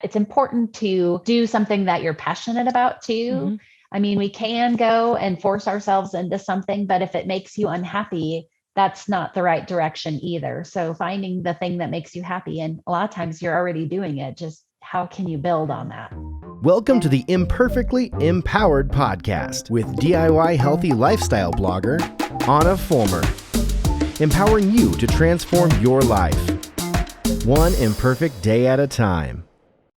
It's important to do something that you're passionate about too. Mhm. I mean, we can go and force ourselves into something, but if it makes you unhappy, that's not the right direction either. So finding the thing that makes you happy, and a lot of times you're already doing it, just how can you build on that? Welcome to the Imperfectly Empowered podcast with DIY healthy lifestyle blogger, Ahna Fulmer. Empowering you to transform your life, one imperfect day at a time.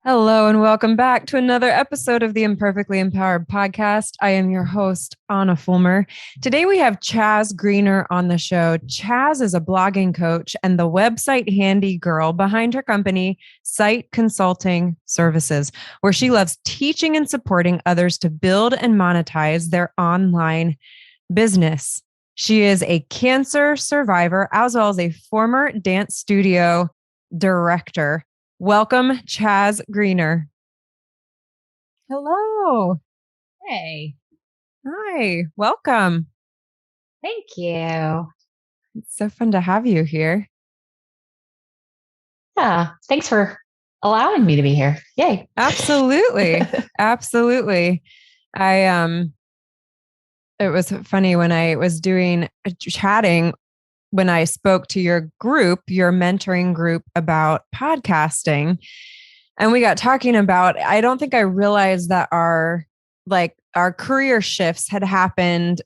Hello and welcome back to another episode of the Imperfectly Empowered podcast. I am your host, Ahna Fulmer. Today we have Chaz Greener on the show. Chaz is a blogging coach and the website handy girl behind her company, Site Consulting Services, where she loves teaching and supporting others to build and monetize their online business. She is a cancer survivor as well as a former dance studio director. Welcome, Chaz Greener. Hello. Hey, Hi. Welcome. thank you. It's so fun to have you here. Yeah, thanks for allowing me to be here. Yay. Absolutely. Absolutely. It was funny when I was chatting when I spoke to your group, your mentoring group about podcasting. And we got talking about, I don't think I realized that our career shifts had happened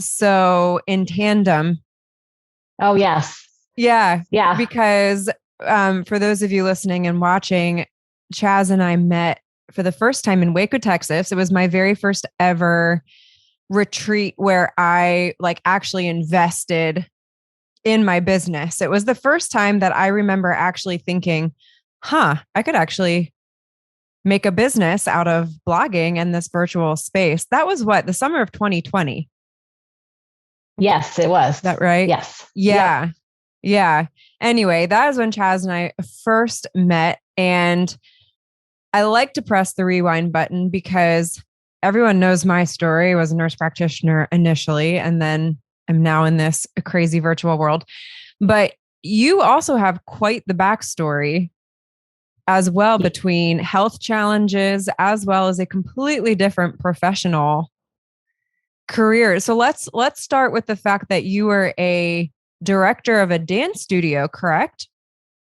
so in tandem. Oh, yes. Yeah. Yeah. Because for those of you listening and watching, Chaz and I met for the first time in Waco, Texas. It was my very first ever retreat where I actually invested in my business. It was the first time that I remember actually thinking, I could actually make a business out of blogging and this virtual space. That was the summer of 2020. Yes, it was. Is that right? Yes. Yeah. Yep. Yeah. Anyway, that is when Chaz and I first met. And I like to press the rewind button because everyone knows my story. I was a nurse practitioner initially, and then I'm now in this crazy virtual world. But you also have quite the backstory as well between health challenges as well as a completely different professional career. So let's start with the fact that you were a director of a dance studio, correct?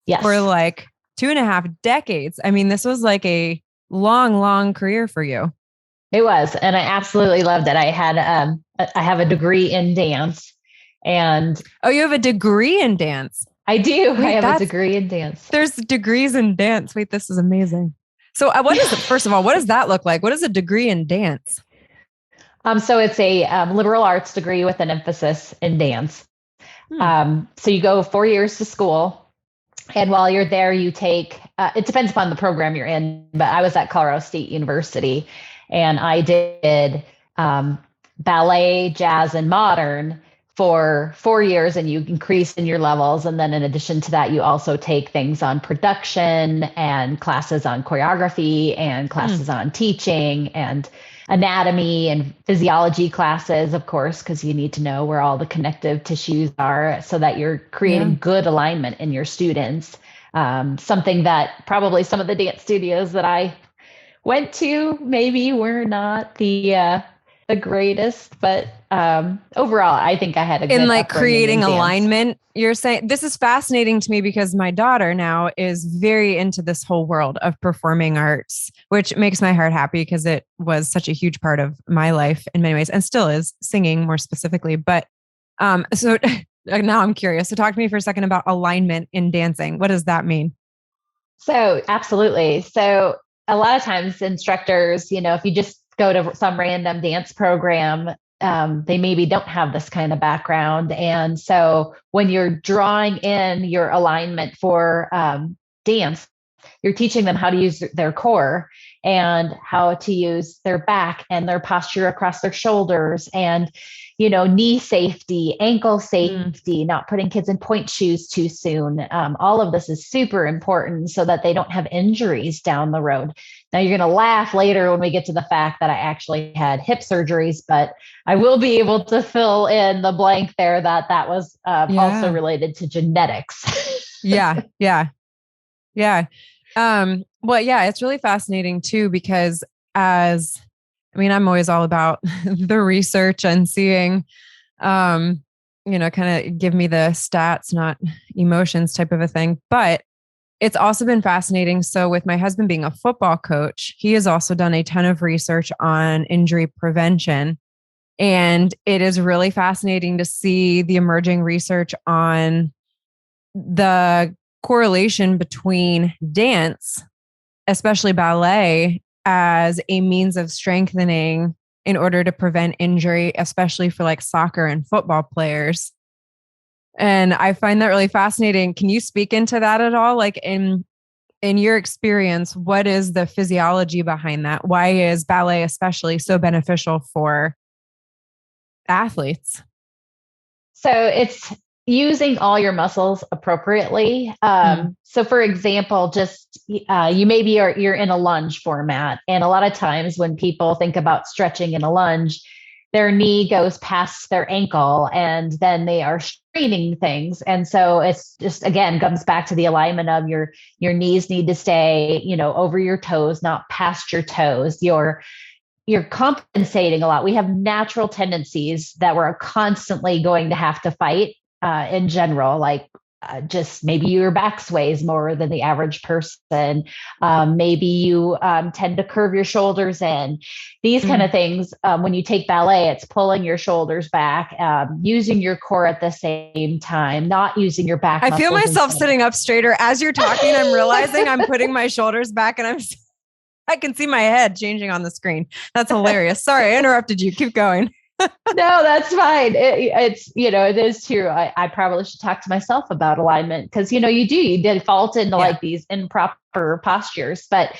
Yes. For 2.5 decades. I mean, this was a long, long career for you. It was, and I absolutely loved it. I have a degree in dance, and you have a degree in dance. I do. Wait, I have a degree in dance. There's degrees in dance. Wait, this is amazing. So, what is it? First of all, what does that look like? What is a degree in dance? So it's a liberal arts degree with an emphasis in dance. So you go 4 years to school, and while you're there, you take. It depends upon the program you're in, but I was at Colorado State University. And I did ballet, jazz, and modern for 4 years, and you increase in your levels. And then in addition to that, you also take things on production and classes on choreography and classes on teaching and anatomy and physiology classes, of course, because you need to know where all the connective tissues are so that you're creating good alignment in your students. Something that probably some of the dance studios that I went to maybe were not the greatest, but overall, I think I had a good in creating alignment. You're saying this is fascinating to me because my daughter now is very into this whole world of performing arts, which makes my heart happy because it was such a huge part of my life in many ways and still is, singing more specifically. But so now I'm curious. So talk to me for a second about alignment in dancing. What does that mean? So absolutely. So a lot of times instructors, if you just go to some random dance program, they maybe don't have this kind of background. And so when you're drawing in your alignment for dance, you're teaching them how to use their core and how to use their back and their posture across their shoulders and, knee safety, ankle safety, not putting kids in point shoes too soon. All of this is super important so that they don't have injuries down the road. Now you're going to laugh later when we get to the fact that I actually had hip surgeries, but I will be able to fill in the blank there that was also related to genetics. Yeah. Well, yeah, it's really fascinating too, because I'm always all about the research and seeing, kind of give me the stats, not emotions type of a thing. But it's also been fascinating. So with my husband being a football coach, he has also done a ton of research on injury prevention. And it is really fascinating to see the emerging research on the correlation between dance, especially ballet, as a means of strengthening in order to prevent injury, especially for like soccer and football players. And I find that really fascinating. Can you speak into that at all? Like in your experience, what is the physiology behind that? Why is ballet especially so beneficial for athletes? So it's using all your muscles appropriately. So for example, just you maybe you're in a lunge format. And a lot of times when people think about stretching in a lunge, their knee goes past their ankle and then they are straining things. And so it's just, again, comes back to the alignment of your knees need to stay, over your toes, not past your toes. You're compensating a lot. We have natural tendencies that we're constantly going to have to fight in general, like just maybe your back sways more than the average person. Maybe you tend to curve your shoulders in. These kind of things, when you take ballet, it's pulling your shoulders back, using your core at the same time, not using your back. I feel myself sitting up straighter. As you're talking, I'm realizing I'm putting my shoulders back and I can see my head changing on the screen. That's hilarious. Sorry, I interrupted you. Keep going. No, that's fine. It is true. I probably should talk to myself about alignment because, you default into like these improper postures. But,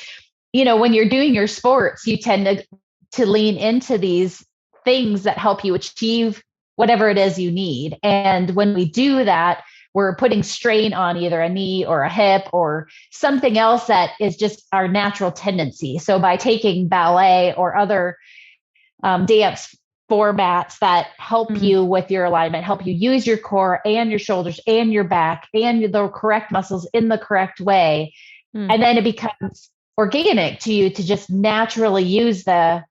when you're doing your sports, you tend to lean into these things that help you achieve whatever it is you need. And when we do that, we're putting strain on either a knee or a hip or something else that is just our natural tendency. So by taking ballet or other dance formats that help you with your alignment, help you use your core and your shoulders and your back and the correct muscles in the correct way. And then it becomes organic to you to just naturally use the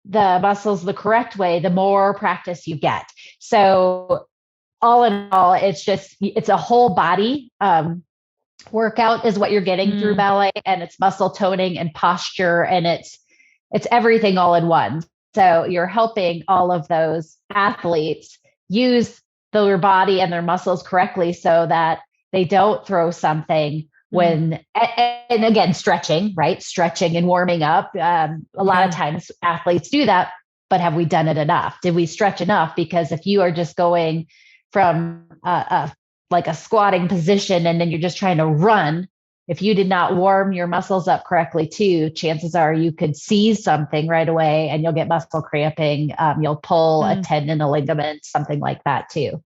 muscles the correct way, the more practice you get. So all in all, it's a whole body workout is what you're getting through ballet, and it's muscle toning and posture, and it's everything all in one. So you're helping all of those athletes use their body and their muscles correctly so that they don't throw something when, and again, stretching, right? Stretching and warming up. A lot of times athletes do that, but have we done it enough? Did we stretch enough? Because if you are just going from like a squatting position and then you're just trying to run, if you did not warm your muscles up correctly too, chances are you could seize something right away and you'll get muscle cramping. You'll pull a tendon, a ligament, something like that too.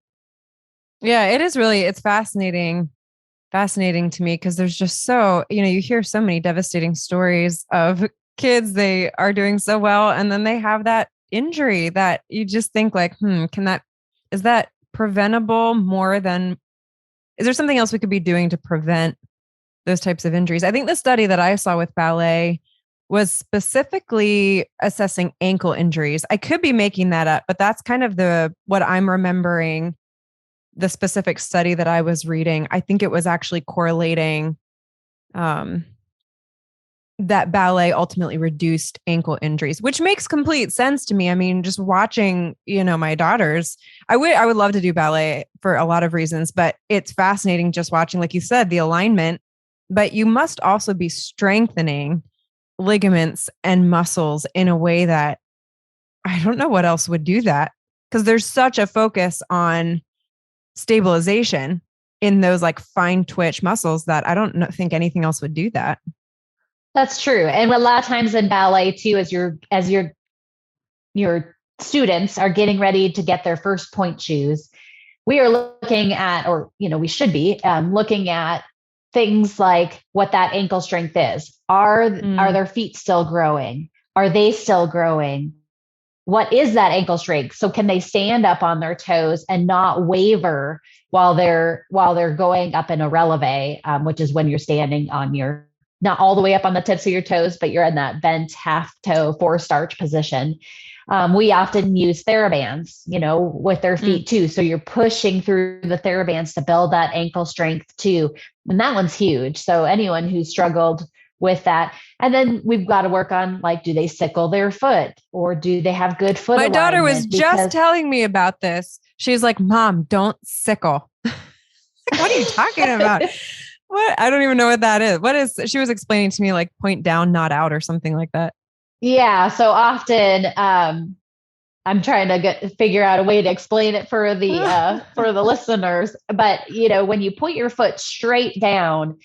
Yeah, it's fascinating to me because there's just so, you hear so many devastating stories of kids, they are doing so well. And then they have that injury that you just think like, is that preventable more than, is there something else we could be doing to prevent those types of injuries? I think the study that I saw with ballet was specifically assessing ankle injuries. I could be making that up, but that's kind of what I'm remembering, the specific study that I was reading. I think it was actually correlating that ballet ultimately reduced ankle injuries, which makes complete sense to me. I mean, just watching, my daughters, I would love to do ballet for a lot of reasons, but it's fascinating just watching, like you said, the alignment. But you must also be strengthening ligaments and muscles in a way that I don't know what else would do that, because there's such a focus on stabilization in those like fine twitch muscles that I don't think anything else would do that. That's true. And a lot of times in ballet too, as your students are getting ready to get their first point shoes, we are looking at, or, we should be looking at things like what that ankle strength is. Are their feet still growing? Are they still growing? What is that ankle strength? So can they stand up on their toes and not waver while they're going up in a releve, which is when you're standing on your not all the way up on the tips of your toes, but you're in that bent half toe forced arch position. We often use TheraBands, with their feet too. So you're pushing through the TheraBands to build that ankle strength too. And that one's huge. So anyone who struggled with that. And then we've got to work on, like, do they sickle their foot or do they have good foot My daughter was alignment? just telling me about this. She's like, Mom, don't sickle. What are you talking about? What? I don't even know what that is. She was explaining to me like point down, not out or something like that. Yeah. So often I'm trying to figure out a way to explain it for the listeners. But, when you point your foot straight down,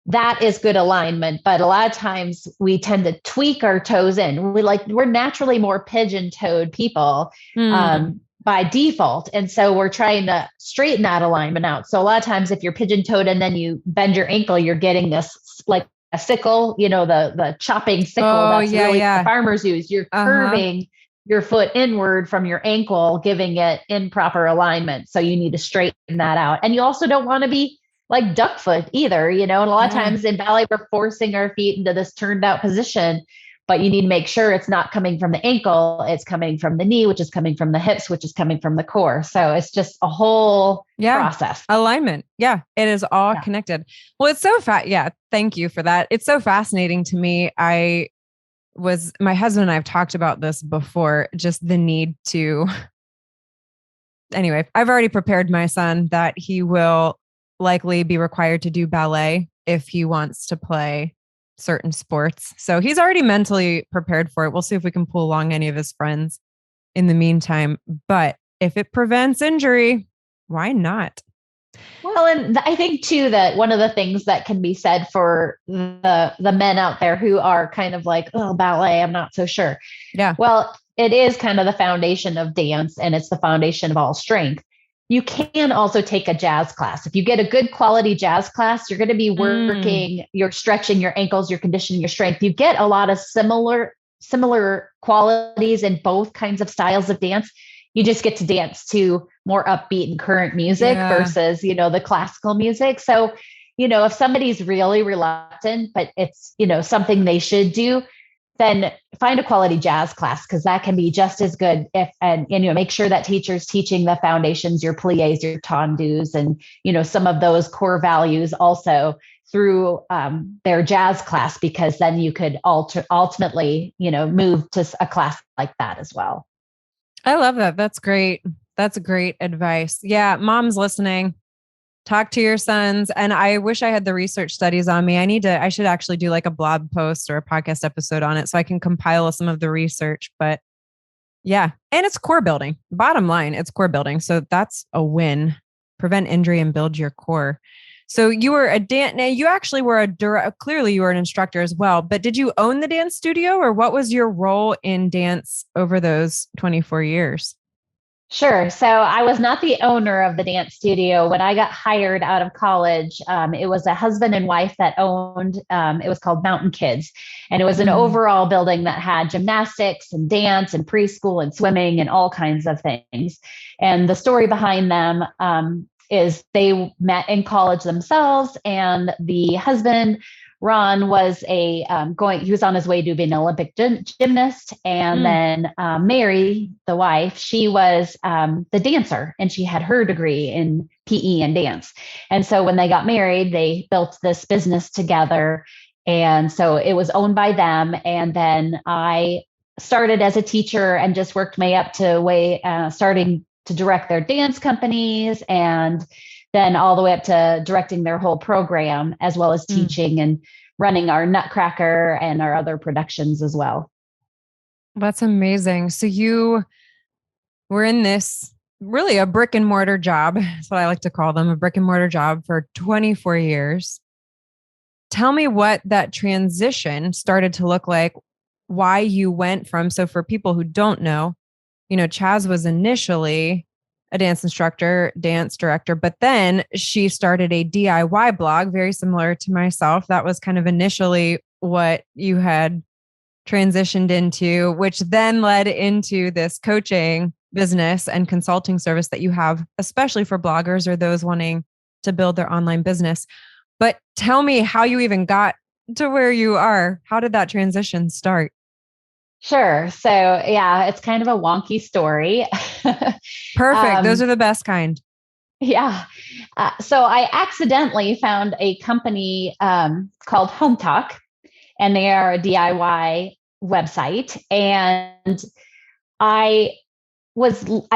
that is good alignment. But a lot of times we tend to tweak our toes in. We're naturally more pigeon-toed people by default. And so we're trying to straighten that alignment out. So a lot of times if you're pigeon-toed and then you bend your ankle, you're getting this like a sickle, the chopping sickle the farmers use. You're curving your foot inward from your ankle, giving it improper alignment. So you need to straighten that out. And you also don't want to be like duck foot either, and a lot of times in ballet, we're forcing our feet into this turned out position, but you need to make sure it's not coming from the ankle. It's coming from the knee, which is coming from the hips, which is coming from the core. So it's just a whole process. Alignment. Yeah. It is all connected. Well, it's so Yeah. Thank you for that. It's so fascinating to me. My husband and I have talked about this before, just the need to, anyway, I've already prepared my son that he will likely be required to do ballet if he wants to play certain sports. So he's already mentally prepared for it. We'll see if we can pull along any of his friends in the meantime. But if it prevents injury, why not? Well, and I think too that one of the things that can be said for the men out there who are kind of like, oh, ballet, I'm not so sure. Yeah. Well, it is kind of the foundation of dance, and it's the foundation of all strength. You can also take a jazz class. If you get a good quality jazz class, you're going to be working, you're stretching your ankles, you're conditioning your strength. You get a lot of similar qualities in both kinds of styles of dance. You just get to dance to more upbeat and current music versus, the classical music. So, if somebody's really reluctant, but it's, something they should do, then find a quality jazz class, because that can be just as good and make sure that teacher's teaching the foundations, your pliés, your tendus, and, some of those core values also through their jazz class, because then you could ultimately, move to a class like that as well. I love that. That's great. That's great advice. Yeah. Moms listening, talk to your sons. And I wish I had the research studies on me. I should actually do like a blog post or a podcast episode on it so I can compile some of the research. But yeah. And it's core building. Bottom line, it's core building. So that's a win. Prevent injury and build your core. So you were a dance. Now you actually were clearly you were an instructor as well, but did you own the dance studio, or what was your role in dance over those 24 years? Sure. So I was not the owner of the dance studio. When I got hired out of college, it was a husband and wife that owned, it was called Mountain Kids. And it was an overall building that had gymnastics and dance and preschool and swimming and all kinds of things. And the story behind them is they met in college themselves, and the husband, Ron, was he was on his way to be an Olympic gymnast. And then Mary, the wife, she was the dancer, and she had her degree in PE and dance. And so when they got married, they built this business together. And so it was owned by them. And then I started as a teacher and just worked my up to starting to direct their dance companies, and then all the way up to directing their whole program, as well as teaching and running our Nutcracker and our other productions as well. That's amazing. So you were in this really a brick and mortar job. That's what I like to call them, a brick and mortar job for 24 years. Tell me what that transition started to look like, why you went from, so for people who don't know, Chaz was initially a dance instructor, dance director, but then she started a DIY blog, very similar to myself. That was kind of initially what you had transitioned into, which then led into this coaching business and consulting service that you have, especially for bloggers or those wanting to build their online business. But tell me how you even got to where you are? How did that transition start? Sure. So yeah, it's kind of a wonky story. Perfect. Those are the best kind. Yeah. So I accidentally found a company called Home Talk, and they are a DIY website. And I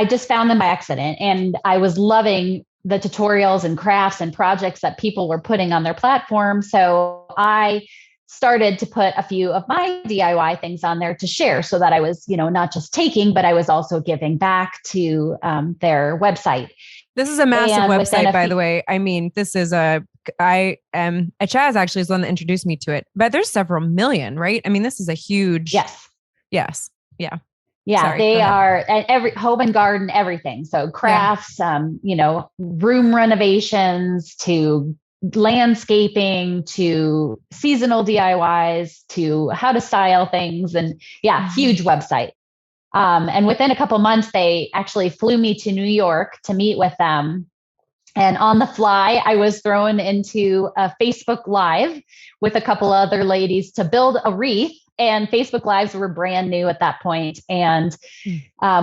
just found them by accident, and I was loving the tutorials and crafts and projects that people were putting on their platform. So I started to put a few of my DIY things on there to share, so that I was, not just taking, but I was also giving back to their website. This is a massive website, by the way. I mean, this is Chaz actually is the one that introduced me to it, but there's several million, right? I mean, this is a huge. Yes. Yeah. Yeah, they are at every home and garden, everything. So crafts, room renovations to landscaping to seasonal DIYs to how to style things. And huge website. And within a couple months, they actually flew me to New York to meet with them. And on the fly, I was thrown into a Facebook Live with a couple other ladies to build a wreath. And Facebook Lives were brand new at that point. And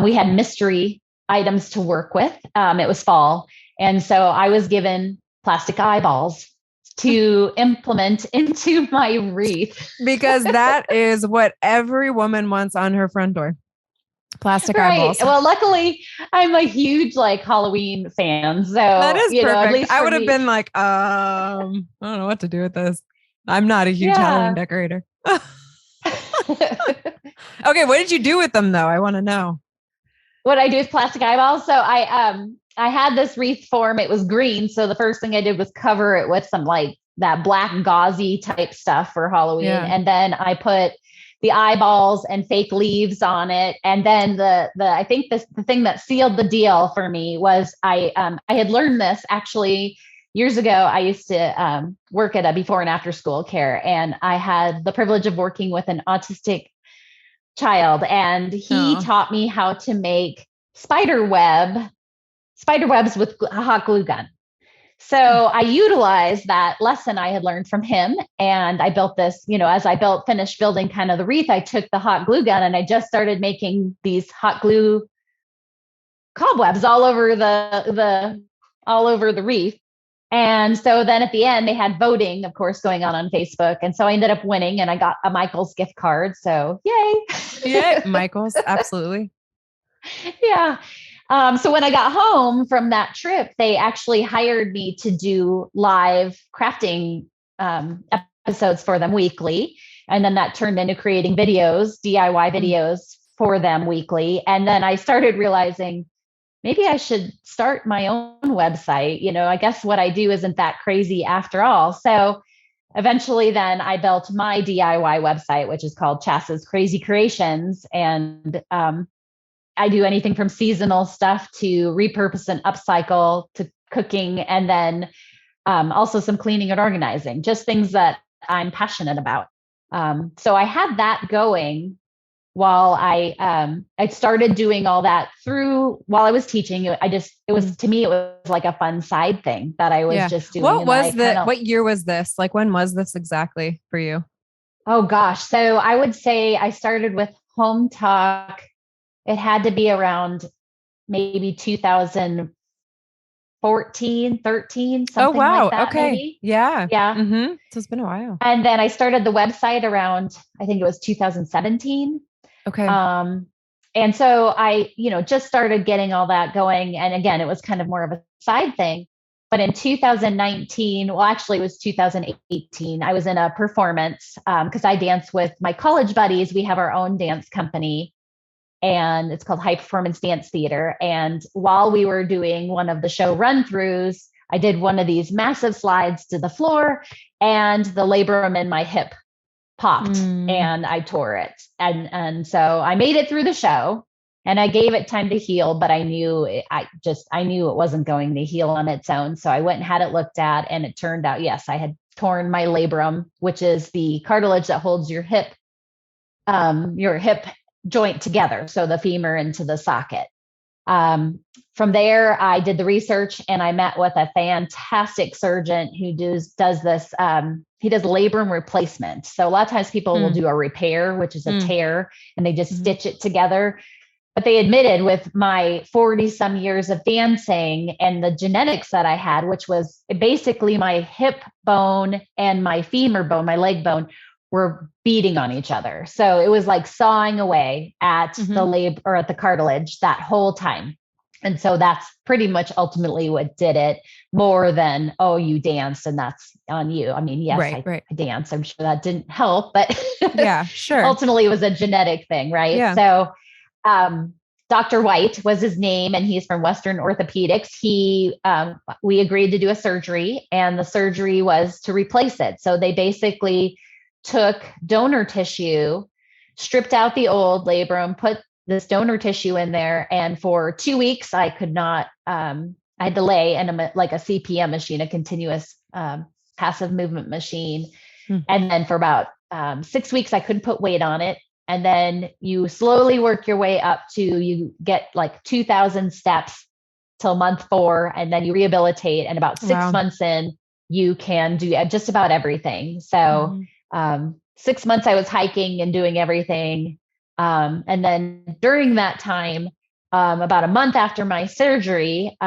we had mystery items to work with. It was fall. And so I was given plastic eyeballs to implement into my wreath. Because that is what every woman wants on her front door. Plastic eyeballs. Well, luckily, I'm a huge Halloween fan. So that is perfect. At least I would have been like, I don't know what to do with this. I'm not a huge Halloween decorator. Okay, what did you do with them though? I want to know. What I do with plastic eyeballs. So I had this wreath form. It was green. So the first thing I did was cover it with some that black gauzy type stuff for Halloween. Yeah. And then I put the eyeballs and fake leaves on it. And then I think the thing that sealed the deal for me was I had learned this actually years ago. I used to work at a before and after school care, and I had the privilege of working with an autistic child, and he taught me how to make spider webs with a hot glue gun. So I utilized that lesson I had learned from him, and I built this, as I finished building kind of the wreath, I took the hot glue gun and I just started making these hot glue cobwebs all over the wreath. And so then at the end, they had voting, of course, going on Facebook. And so I ended up winning, and I got a Michael's gift card. So yay. Yeah, Michael's. Absolutely. Yeah. So when I got home from that trip, they actually hired me to do live crafting episodes for them weekly. And then that turned into creating videos, DIY videos for them weekly. And then I started realizing maybe I should start my own website. I guess what I do isn't that crazy after all. So eventually then I built my DIY website, which is called Chas's Crazy Creations. And I do anything from seasonal stuff to repurpose and upcycle to cooking, and then also some cleaning and organizing, just things that I'm passionate about. So I had that going while I started doing all that while I was teaching. To me, it was like a fun side thing that I was just doing. What year was this? Like, when was this exactly for you? Oh gosh. So I would say I started with Home Talk. It had to be around maybe 2014, 13, something like that. Okay. Maybe. Yeah. Yeah. Mm-hmm. So it's been a while. And then I started the website around, I think it was 2017. Okay. And so I, just started getting all that going. And again, it was kind of more of a side thing. But in 2019, well, actually it was 2018, I was in a performance because I dance with my college buddies. We have our own dance company, and it's called High Performance Dance Theater. And while we were doing one of the show run-throughs, I did one of these massive slides to the floor, and the labrum in my hip popped and I tore it. And so I made it through the show, and I gave it time to heal, but I knew it wasn't going to heal on its own. So I went and had it looked at, and it turned out, yes, I had torn my labrum, which is the cartilage that holds your hip joint together. So the femur into the socket. From there, I did the research and I met with a fantastic surgeon who does this. He does labrum replacement. So a lot of times people will do a repair, which is a tear, and they just stitch it together. But they admitted with my 40 some years of dancing and the genetics that I had, which was basically my hip bone and my femur bone, my leg bone, were beating on each other. So it was like sawing away at the labor or at the cartilage that whole time. And so that's pretty much ultimately what did it, more than, oh, you danced and that's on you. I mean, yes, I danced. I'm sure that didn't help, but yeah, sure. Ultimately it was a genetic thing, right? Yeah. So Dr. White was his name, and he's from Western Orthopedics. We agreed to do a surgery, and the surgery was to replace it. So they basically took donor tissue, stripped out the old labrum, put this donor tissue in there. And for 2 weeks, I could not, I had to lay in like a CPM machine, a continuous passive movement machine. And then for about 6 weeks, I couldn't put weight on it. And then you slowly work your way up to, you get like 2,000 steps till month 4, and then you rehabilitate. And about 6 months in, you can do just about everything. So 6 months I was hiking and doing everything. And then during that time, about a month after my surgery,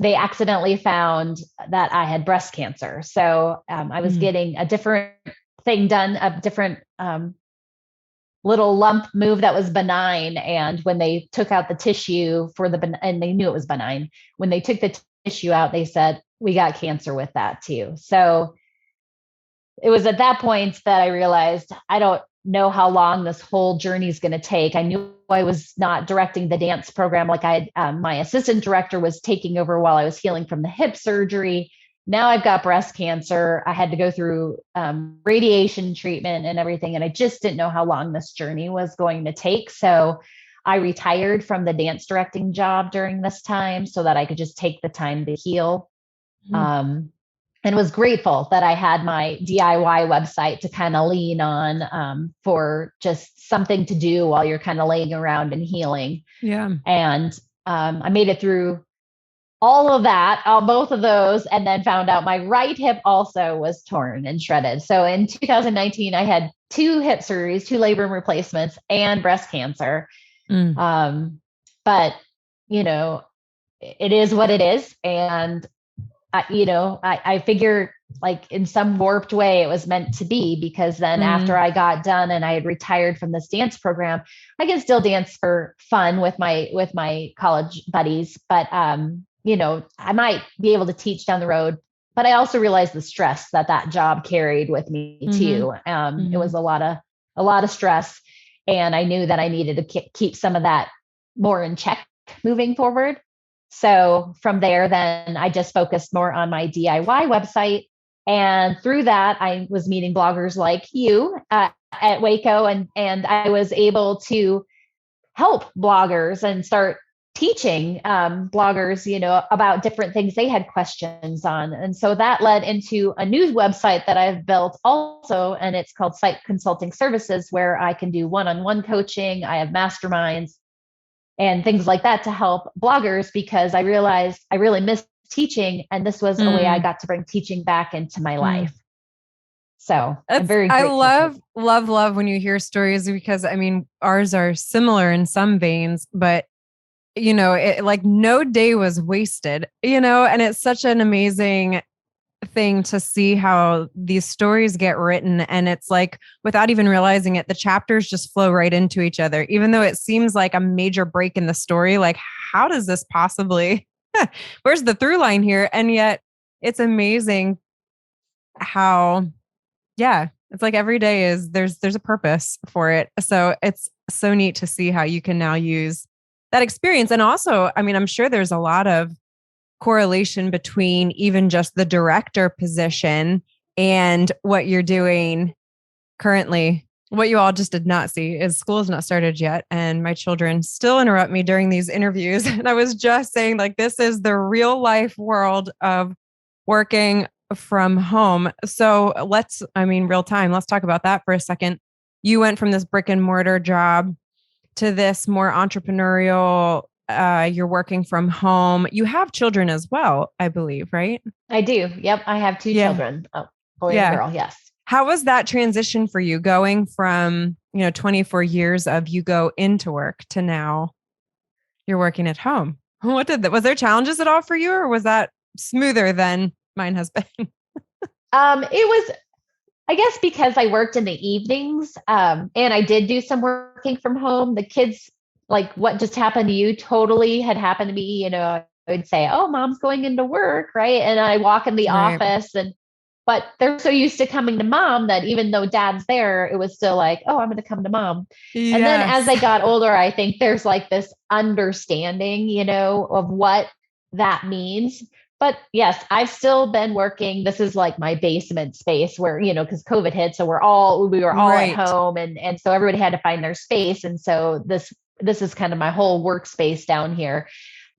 they accidentally found that I had breast cancer. So I was getting a different thing done, a different little lump move that was benign. And when they took out the tissue and they knew it was benign, when they took the tissue out, they said, we got cancer with that too. So it was at that point that I realized I don't know how long this whole journey is going to take. I knew I was not directing the dance program. Like my assistant director was taking over while I was healing from the hip surgery. Now I've got breast cancer. I had to go through radiation treatment and everything. And I just didn't know how long this journey was going to take. So I retired from the dance directing job during this time so that I could just take the time to heal. And was grateful that I had my DIY website to kind of lean on for just something to do while you're kind of laying around and healing. Yeah. And I made it through all of that, both of those, and then found out my right hip also was torn and shredded. So in 2019, I had 2 hip surgeries, 2 labrum replacements, and breast cancer. But, it is what it is. And I figure like in some warped way it was meant to be, because then after I got done and I had retired from this dance program, I can still dance for fun with my college buddies. But, I might be able to teach down the road, but I also realized the stress that job carried with me too. It was a lot of stress, and I knew that I needed to keep some of that more in check moving forward. So from there, then I just focused more on my DIY website. And through that, I was meeting bloggers like you at Waco, and I was able to help bloggers and start teaching bloggers, about different things they had questions on. And so that led into a new website that I've built also, and it's called Site Consulting Services, where I can do one-on-one coaching. I have masterminds and things like that to help bloggers, because I realized I really missed teaching, and this was a way I got to bring teaching back into my life. So I'm very grateful. I love when you hear stories, because I mean, ours are similar in some veins, but like no day was wasted, and it's such an amazing thing to see how these stories get written. And it's like, without even realizing it, the chapters just flow right into each other, even though it seems like a major break in the story. Like, how does this possibly, where's the through line here? And yet it's amazing how, it's like every day there's a purpose for it. So it's so neat to see how you can now use that experience. And also, I mean, I'm sure there's a lot of correlation between even just the director position and what you're doing currently. What you all just did not see is school has not started yet, and my children still interrupt me during these interviews. And I was just saying, like, this is the real life world of working from home. So real time, let's talk about that for a second. You went from this brick and mortar job to this more entrepreneurial You're working from home. You have children as well, I believe, right? I do. Yep. I have two children, a boy and a girl. Yes. How was that transition for you going from, 24 years of you go into work to now you're working at home? Was there challenges at all for you, or was that smoother than mine has been? It was, I guess, because I worked in the evenings, and I did do some working from home. The kids, like what just happened to you, totally had happened to me. I would say, "Oh, mom's going into work," right? And I walk in the office, but they're so used to coming to mom that even though dad's there, it was still like, "Oh, I'm going to come to mom." Yes. And then as they got older, I think there's like this understanding, of what that means. But yes, I've still been working. This is like my basement space where, because COVID hit. So we were all at home, and so everybody had to find their space. And so this is kind of my whole workspace down here.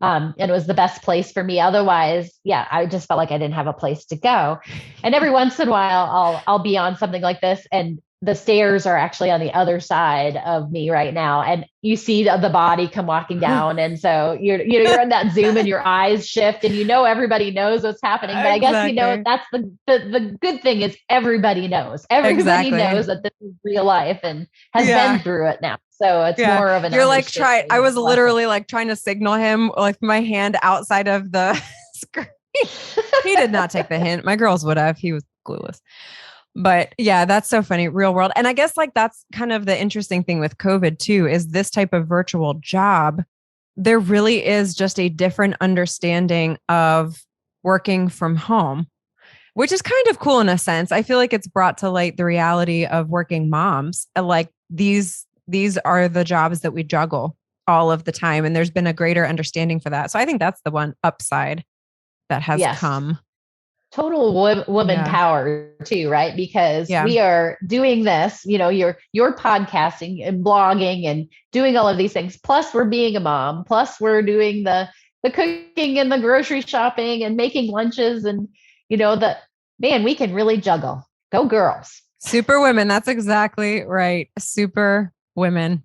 And it was the best place for me. Otherwise, I just felt like I didn't have a place to go. And every once in a while I'll be on something like this, and the stairs are actually on the other side of me right now. And you see the body come walking down. And so you're in that Zoom and your eyes shift, and everybody knows what's happening. But I guess, that's the good thing is everybody knows. Everybody knows that this is real life and has been through it now. So it's more of an, you're like, I was literally like trying to signal him like my hand outside of the screen. He did not take the hint. My girls would have. He was clueless. But yeah, that's so funny. Real world. And I guess like that's kind of the interesting thing with COVID too, is this type of virtual job. There really is just a different understanding of working from home, which is kind of cool in a sense. I feel like it's brought to light the reality of working moms. Like these are the jobs that we juggle all of the time. And there's been a greater understanding for that. So I think that's the one upside that has come. Total woman power too, right? Because we are doing this, you're podcasting and blogging and doing all of these things. Plus we're being a mom. Plus we're doing the cooking and the grocery shopping and making lunches. And, we can really juggle. Go girls. Super women. That's exactly right. Super women.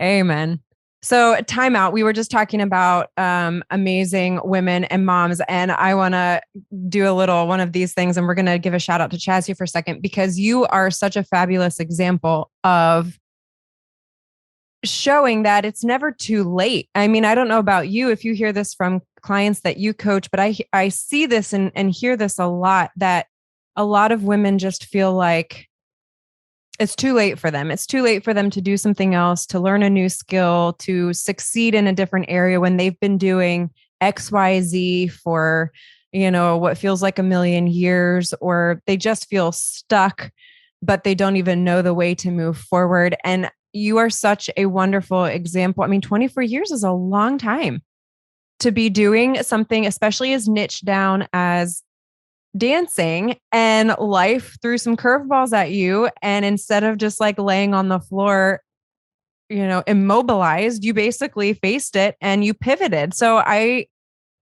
Amen. So time out. We were just talking about amazing women and moms, and I want to do one of these things, and we're going to give a shout out to Chaz here for a second, because you are such a fabulous example of showing that it's never too late. I mean, I don't know about you if you hear this from clients that you coach, but I see this and hear this a lot, that a lot of women just feel like it's too late for them. It's too late for them to do something else, to learn a new skill, to succeed in a different area when they've been doing XYZ for, what feels like a million years, or they just feel stuck, but they don't even know the way to move forward. And you are such a wonderful example. I mean, 24 years is a long time to be doing something, especially as niche down as dancing, and life threw some curveballs at you. And instead of just like laying on the floor, immobilized, you basically faced it and you pivoted. So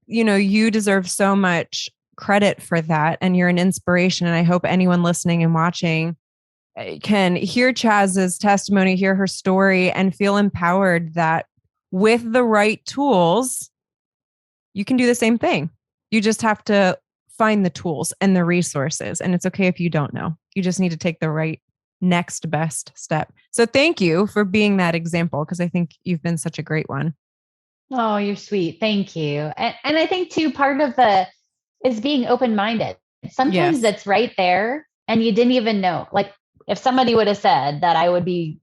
you deserve so much credit for that. And you're an inspiration. And I hope anyone listening and watching can hear Chaz's testimony, hear her story, and feel empowered that with the right tools, you can do the same thing. You just have to find the tools and the resources. And it's okay if you don't know. You just need to take the right next best step. So thank you for being that example, because I think you've been such a great one. Oh, you're sweet. Thank you. And I think too, part of is being open-minded. Sometimes it's right there and you didn't even know. Like if somebody would have said that I would be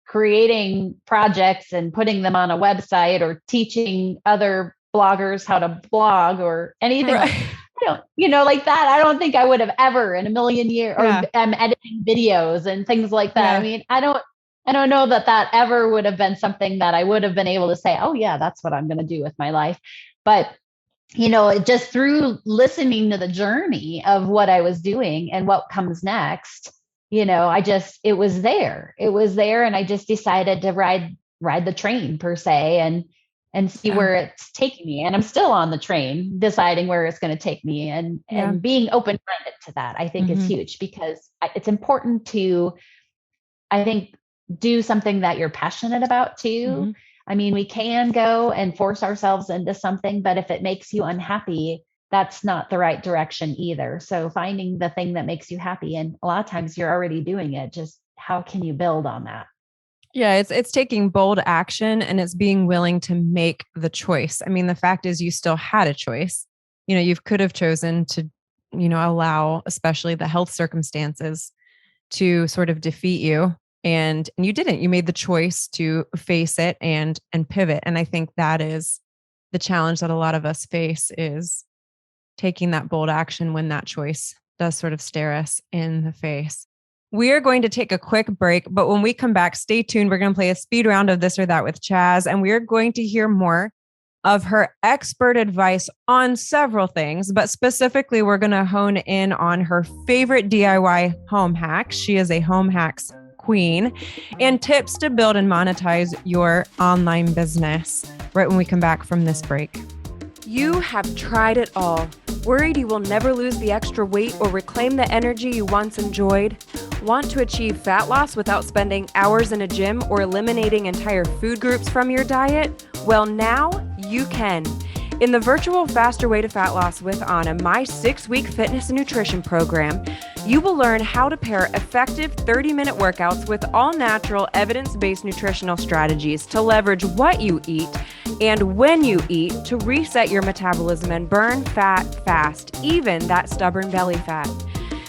creating projects and putting them on a website or teaching other bloggers how to blog or anything like that, I don't think I would have ever in a million years, or I'm editing videos and things like that. I mean, I don't know that ever would have been something that I would have been able to say, oh yeah, that's what I'm going to do with my life. But, just through listening to the journey of what I was doing and what comes next, it was there. And I just decided to ride the train per se and see where it's taking me. And I'm still on the train deciding where it's going to take me, and being open-minded to that, I think is huge, because it's important to, I think, do something that you're passionate about too. I mean, we can go and force ourselves into something, but if it makes you unhappy, that's not the right direction either. So finding the thing that makes you happy, and a lot of times you're already doing it, just how can you build on that? Yeah, it's taking bold action and it's being willing to make the choice. I mean, the fact is you still had a choice. You could have chosen to, allow especially the health circumstances to sort of defeat you, and you didn't. You made the choice to face it and pivot. And I think that is the challenge that a lot of us face, is taking that bold action when that choice does sort of stare us in the face. We are going to take a quick break, but when we come back, stay tuned. We're going to play a speed round of this or that with Chaz, and we are going to hear more of her expert advice on several things, but specifically, we're going to hone in on her favorite DIY home hacks. She is a home hacks queen, and tips to build and monetize your online business right when we come back from this break. You have tried it all. Worried you will never lose the extra weight or reclaim the energy you once enjoyed? Want to achieve fat loss without spending hours in a gym or eliminating entire food groups from your diet? Well, now you can. In the virtual Faster Way to Fat Loss with Ahna, my 6-week fitness and nutrition program, you will learn how to pair effective 30-minute workouts with all-natural, evidence-based nutritional strategies to leverage what you eat and when you eat to reset your metabolism and burn fat fast, even that stubborn belly fat.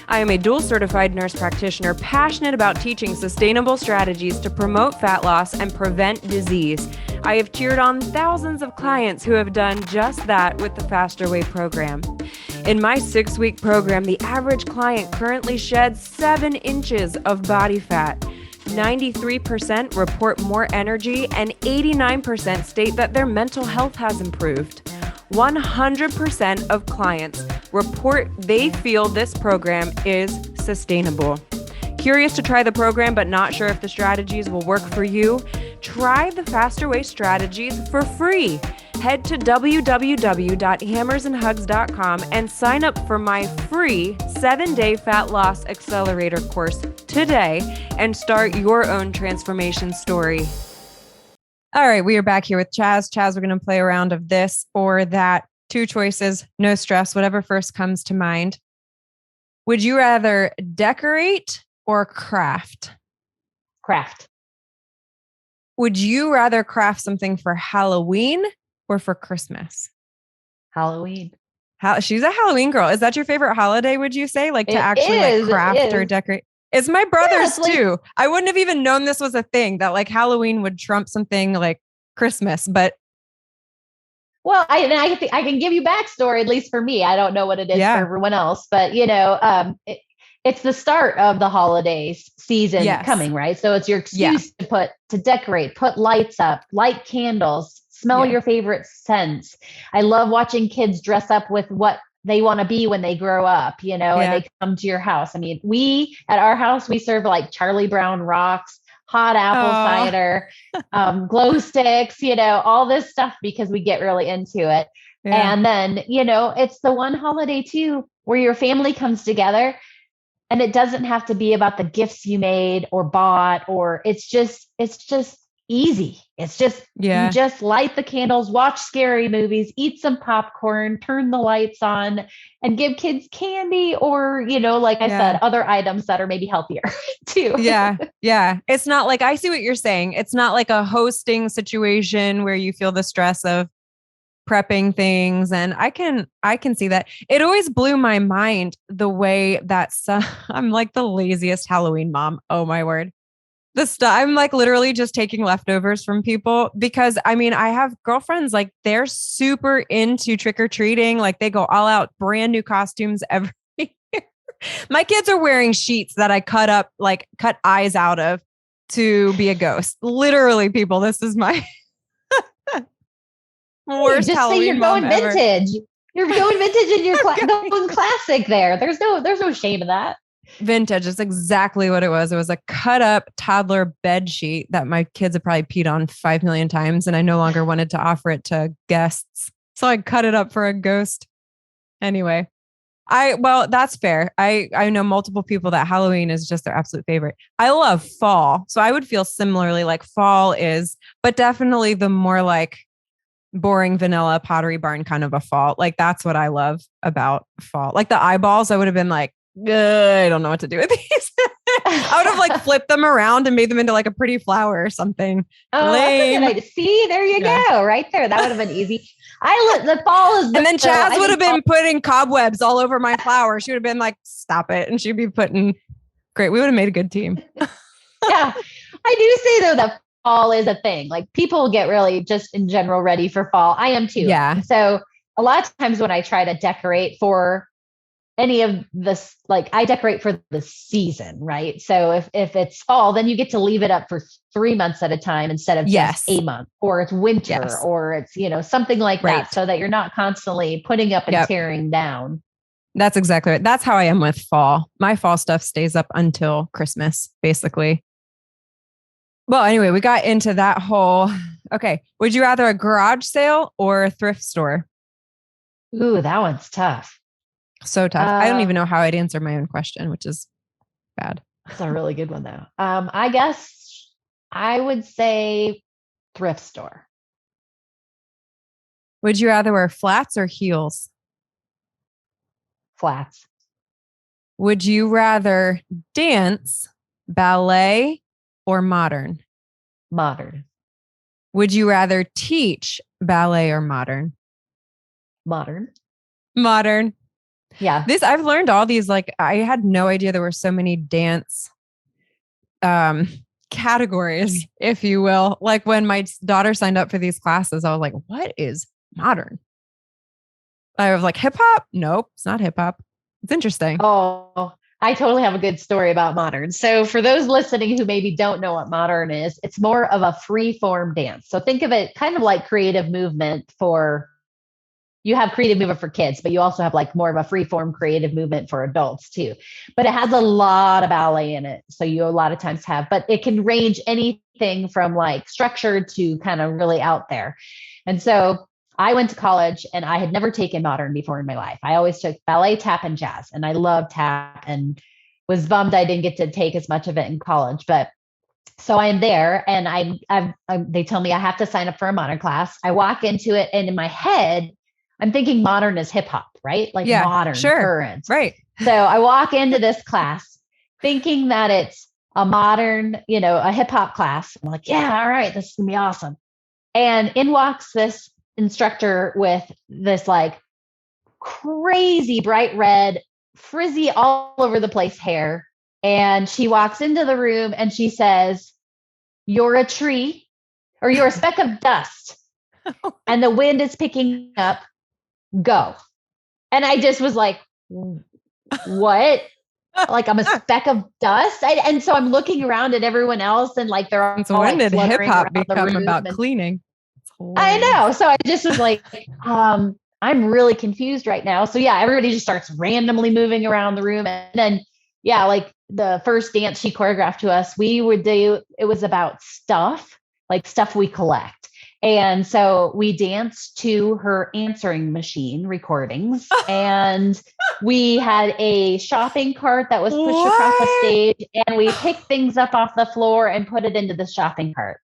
I am a dual certified nurse practitioner passionate about teaching sustainable strategies to promote fat loss and prevent disease. I have cheered on thousands of clients who have done just that with the Faster Way program. In my 6-week program, the average client currently sheds 7 inches of body fat. 93% report more energy, and 89% state that their mental health has improved. 100% of clients report they feel this program is sustainable. Curious to try the program but not sure if the strategies will work for you? Try the Faster Way strategies for free. Head to www.hammersandhugs.com and sign up for my free 7-day fat loss accelerator course today and start your own transformation story. All right, we are back here with Chaz. Chaz, we're going to play a round of this or that. 2 choices, no stress, whatever first comes to mind. Would you rather decorate or craft? Craft. Would you rather craft something for Halloween or for Christmas? Halloween. She's a Halloween girl. Is that your favorite holiday, would you say? Like to like craft or decorate? It's my brother's too. I wouldn't have even known this was a thing, that like Halloween would trump something like Christmas, but well, I can give you backstory, at least for me. I don't know what it is for everyone else, but it's the start of the holidays season coming, right? So it's your excuse to decorate, put lights up, light candles, smell your favorite scents. I love watching kids dress up with what they want to be when they grow up, and they come to your house. I mean, at our house, we serve like Charlie Brown rocks, hot apple cider, glow sticks, all this stuff because we get really into it. Yeah. And then, it's the one holiday too, where your family comes together, and it doesn't have to be about the gifts you made or bought, or it's just easy. It's just, you just light the candles, watch scary movies, eat some popcorn, turn the lights on, and give kids candy or, like I said, other items that are maybe healthier too. Yeah. It's not like, I see what you're saying. It's not like a hosting situation where you feel the stress of prepping things. And I can see that. It always blew my mind the way that I'm like the laziest Halloween mom. Oh my word. I'm like literally just taking leftovers from people because I have girlfriends, like they're super into trick-or-treating. Like they go all out, brand new costumes every year. My kids are wearing sheets that I cut eyes out of to be a ghost. Literally, people, this is my worst Halloween mom ever. Vintage. You're going vintage and you're going classic there. There's no shame in that. Vintage is exactly what it was. It was a cut up toddler bed sheet that my kids had probably peed on 5 million times. And I no longer wanted to offer it to guests. So I cut it up for a ghost. Anyway, Well, that's fair. I know multiple people that Halloween is just their absolute favorite. I love fall. So I would feel similarly like fall is, but definitely the more like boring vanilla Pottery Barn kind of a fall. Like that's what I love about fall. Like the eyeballs, I would have been like, I don't know what to do with these. I would have like flipped them around and made them into like a pretty flower or something. Oh, Lame. that's a good idea. See, there you go. Right there. That would have been easy. The fall is. And then Chaz would have been putting cobwebs all over my flower. She would have been like, stop it. And she'd be putting, great. We would have made a good team. Yeah. I do say though that fall is a thing. Like people get really just in general ready for fall. I am too. Yeah. So a lot of times when I try to decorate for any of this, like I decorate for the season, right? So if it's fall, then you get to leave it up for 3 months at a time instead of just a month, or it's winter, or it's, something like that, so that you're not constantly putting up and tearing down. That's exactly right. That's how I am with fall. My fall stuff stays up until Christmas, basically. Well, anyway, we got into that whole, okay. Would you rather a garage sale or a thrift store? Ooh, that one's tough. So tough. I don't even know how I'd answer my own question, which is bad. That's a really good one though. I guess I would say thrift store. Would you rather wear flats or heels? Flats. Would you rather dance, ballet, or modern? Modern. Would you rather teach ballet or modern? Modern. Modern. Yeah. I've learned all these, like, I had no idea there were so many dance categories, if you will. Like when my daughter signed up for these classes, I was like, what is modern? I was like, hip hop? Nope, it's not hip hop. It's interesting. Oh, I totally have a good story about modern. So for those listening who maybe don't know what modern is, it's more of a free form dance. So think of it kind of like creative movement you have creative movement for kids, but you also have like more of a free form creative movement for adults too. But it has a lot of ballet in it. So you a lot of times have, but it can range anything from like structured to kind of really out there. And so I went to college and I had never taken modern before in my life. I always took ballet, tap, and jazz. And I loved tap and was bummed I didn't get to take as much of it in college. But so I'm there and they tell me I have to sign up for a modern class. I walk into it and in my head, I'm thinking modern is hip hop, right? Like modern, current. Right. So I walk into this class thinking that it's a modern, a hip hop class. I'm like, yeah, all right, this is gonna be awesome. And in walks this instructor with this like crazy bright red, frizzy all over the place hair. And she walks into the room and she says, "You're a tree or you're a speck of dust and the wind is picking up. Go." And I just was like, what? Like I'm a speck of dust. And so I'm looking around at everyone else and like they're all when did hip hop become about and cleaning? I know. So I just was like, I'm really confused right now. So yeah, everybody just starts randomly moving around the room. And then, yeah, like the first dance she choreographed to us, it was about stuff, like stuff we collect. And so we danced to her answering machine recordings and we had a shopping cart that was pushed across the stage and we picked things up off the floor and put it into the shopping cart.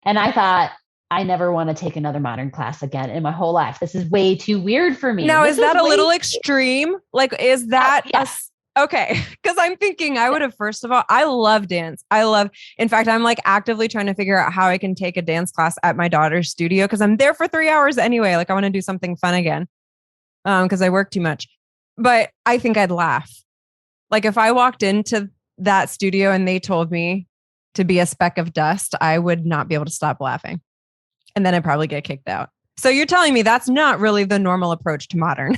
And I thought, I never want to take another modern class again in my whole life. This is way too weird for me. Now, is that a little extreme? Like, is that okay? Because I'm thinking I would have, first of all, I love dance. In fact, I'm like actively trying to figure out how I can take a dance class at my daughter's studio because I'm there for 3 hours anyway. Like I want to do something fun again because I work too much. But I think I'd laugh. Like if I walked into that studio and they told me to be a speck of dust, I would not be able to stop laughing. And then I'd probably get kicked out. So you're telling me that's not really the normal approach to modern.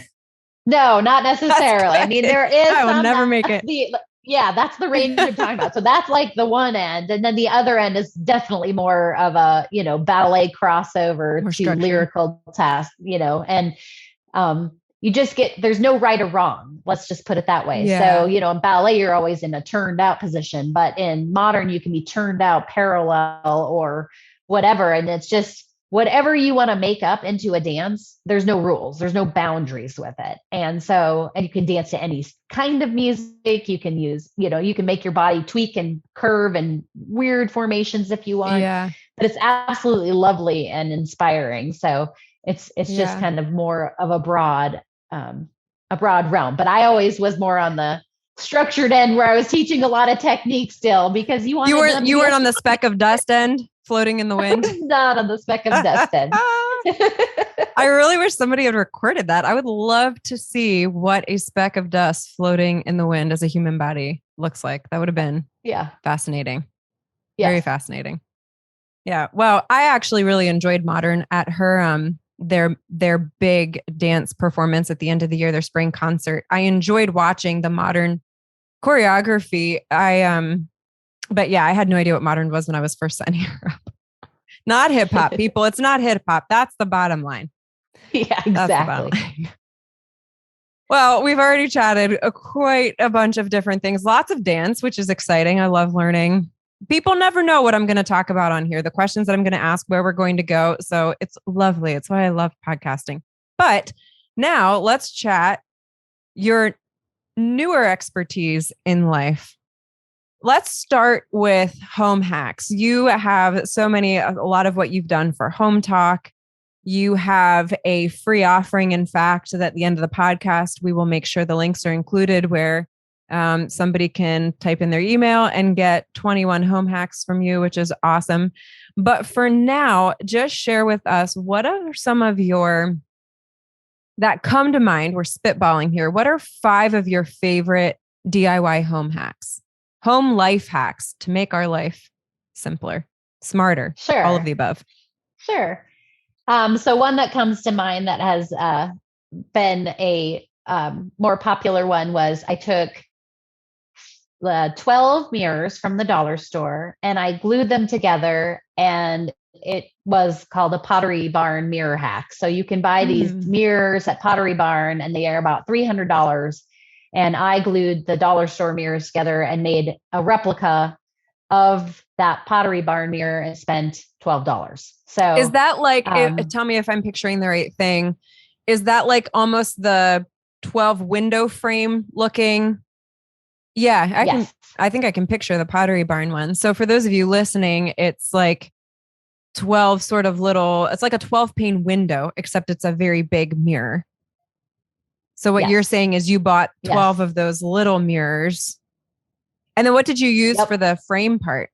No, not necessarily. I mean, there is. I will never make it. That's the range you're talking about. So that's like the one end. And then the other end is definitely more of a, ballet crossover to structure. Lyrical task, and you just there's no right or wrong. Let's just put it that way. Yeah. So, in ballet, you're always in a turned out position, but in modern, you can be turned out parallel or whatever. And it's just, whatever you want to make up into a dance, there's no rules, there's no boundaries with it. And you can dance to any kind of music. You can use, you can make your body tweak and curve and weird formations if you want. Yeah. But it's absolutely lovely and inspiring. So it's just kind of more of a broad realm. But I always was more on the structured end where I was teaching a lot of technique still, because you weren't on the speck of dust end floating in the wind. Not on the speck of dust end. I really wish somebody had recorded that. I would love to see what a speck of dust floating in the wind as a human body looks like. That would have been fascinating. Yes. Very fascinating. Yeah. Well, I actually really enjoyed Modern at her their big dance performance at the end of the year, their spring concert. I enjoyed watching the Modern choreography. But yeah, I had no idea what Modern was when I was first signing her up. Not hip hop, people. It's not hip hop. That's the bottom line. Yeah, exactly. Well, we've already chatted quite a bunch of different things. Lots of dance, which is exciting. I love learning. People never know what I'm going to talk about on here, the questions that I'm going to ask, where we're going to go. So it's lovely. It's why I love podcasting. But now let's chat your newer expertise in life. Let's start with home hacks. You have a lot of what you've done for Home Talk. You have a free offering, in fact, that at the end of the podcast, we will make sure the links are included where somebody can type in their email and get 21 home hacks from you, which is awesome. But for now, just share with us, what are some of your that come to mind? We're spitballing here. What are 5 of your favorite DIY home hacks? Home life hacks to make our life simpler, smarter, sure, all of the above. Sure. So one that comes to mind that has been a more popular one was I took 12 mirrors from the dollar store and I glued them together, and it was called a Pottery Barn mirror hack. So you can buy these mirrors at Pottery Barn and they are about $300. And I glued the dollar store mirrors together and made a replica of that Pottery Barn mirror and spent $12. So is that like, tell me if I'm picturing the right thing. Is that like almost the 12 window frame looking? Yeah, I think I can picture the Pottery Barn one. So for those of you listening, it's like 12 sort of little, it's like a 12 pane window, except it's a very big mirror. So what you're saying is you bought 12 of those little mirrors. And then what did you use for the frame part?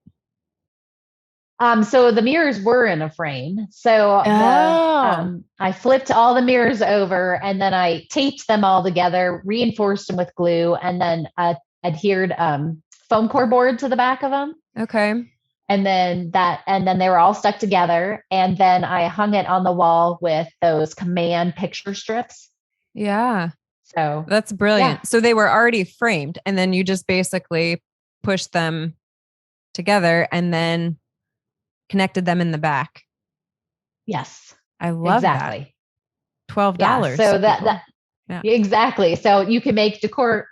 So the mirrors were in a frame. So I flipped all the mirrors over and then I taped them all together, reinforced them with glue, and then adhered foam core board to the back of them. Okay. And then they were all stuck together. And then I hung it on the wall with those command picture strips. Yeah. So that's brilliant. Yeah. So they were already framed and then you just basically pushed them together and then connected them in the back. Yes. I love that. $12. Yeah, so exactly. So you can make decor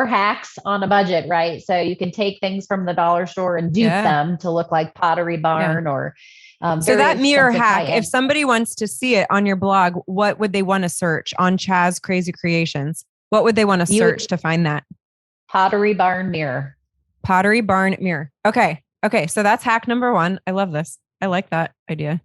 hacks on a budget, right? So you can take things from the dollar store and dupe them to look like Pottery Barn or so that mirror hack, if somebody wants to see it on your blog, what would they want to search on Chaz Crazy Creations? What would they want to search to find that? Pottery Barn mirror. Pottery Barn mirror. Okay. So that's hack number 1. I love this. I like that idea.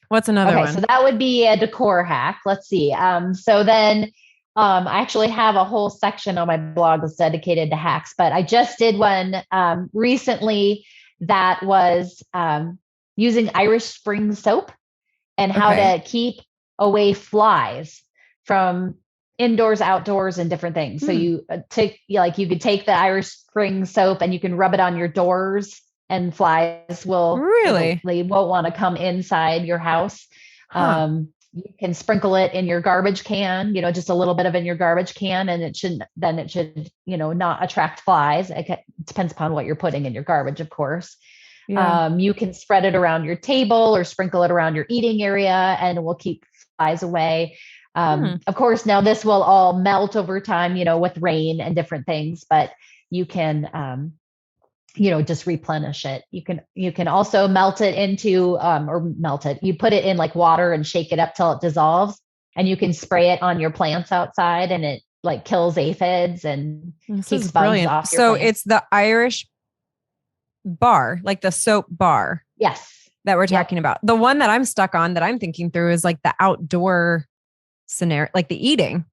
What's another one? So that would be a decor hack. Let's see. So then I actually have a whole section on my blog that's dedicated to hacks, but I just did one recently that was using Irish Spring soap and how to keep away flies from indoors, outdoors, and different things. So you you could take the Irish Spring soap and you can rub it on your doors and flies will they won't want to come inside your house. You can sprinkle it in your garbage can, just a little bit of it in your garbage can, and it should not attract flies. It depends upon what you're putting in your garbage, of course. Yeah. You can spread it around your table or sprinkle it around your eating area and it will keep flies away. Of course, now this will all melt over time, with rain and different things, but you can just replenish it. You can also melt it into, you put it in like water and shake it up till it dissolves, and you can spray it on your plants outside, and it like kills aphids and keeps bugs off your So plants. it's the Irish bar, like the soap bar. Yes. That we're talking about. The one that I'm stuck on that I'm thinking through is like the outdoor scenario, like the eating.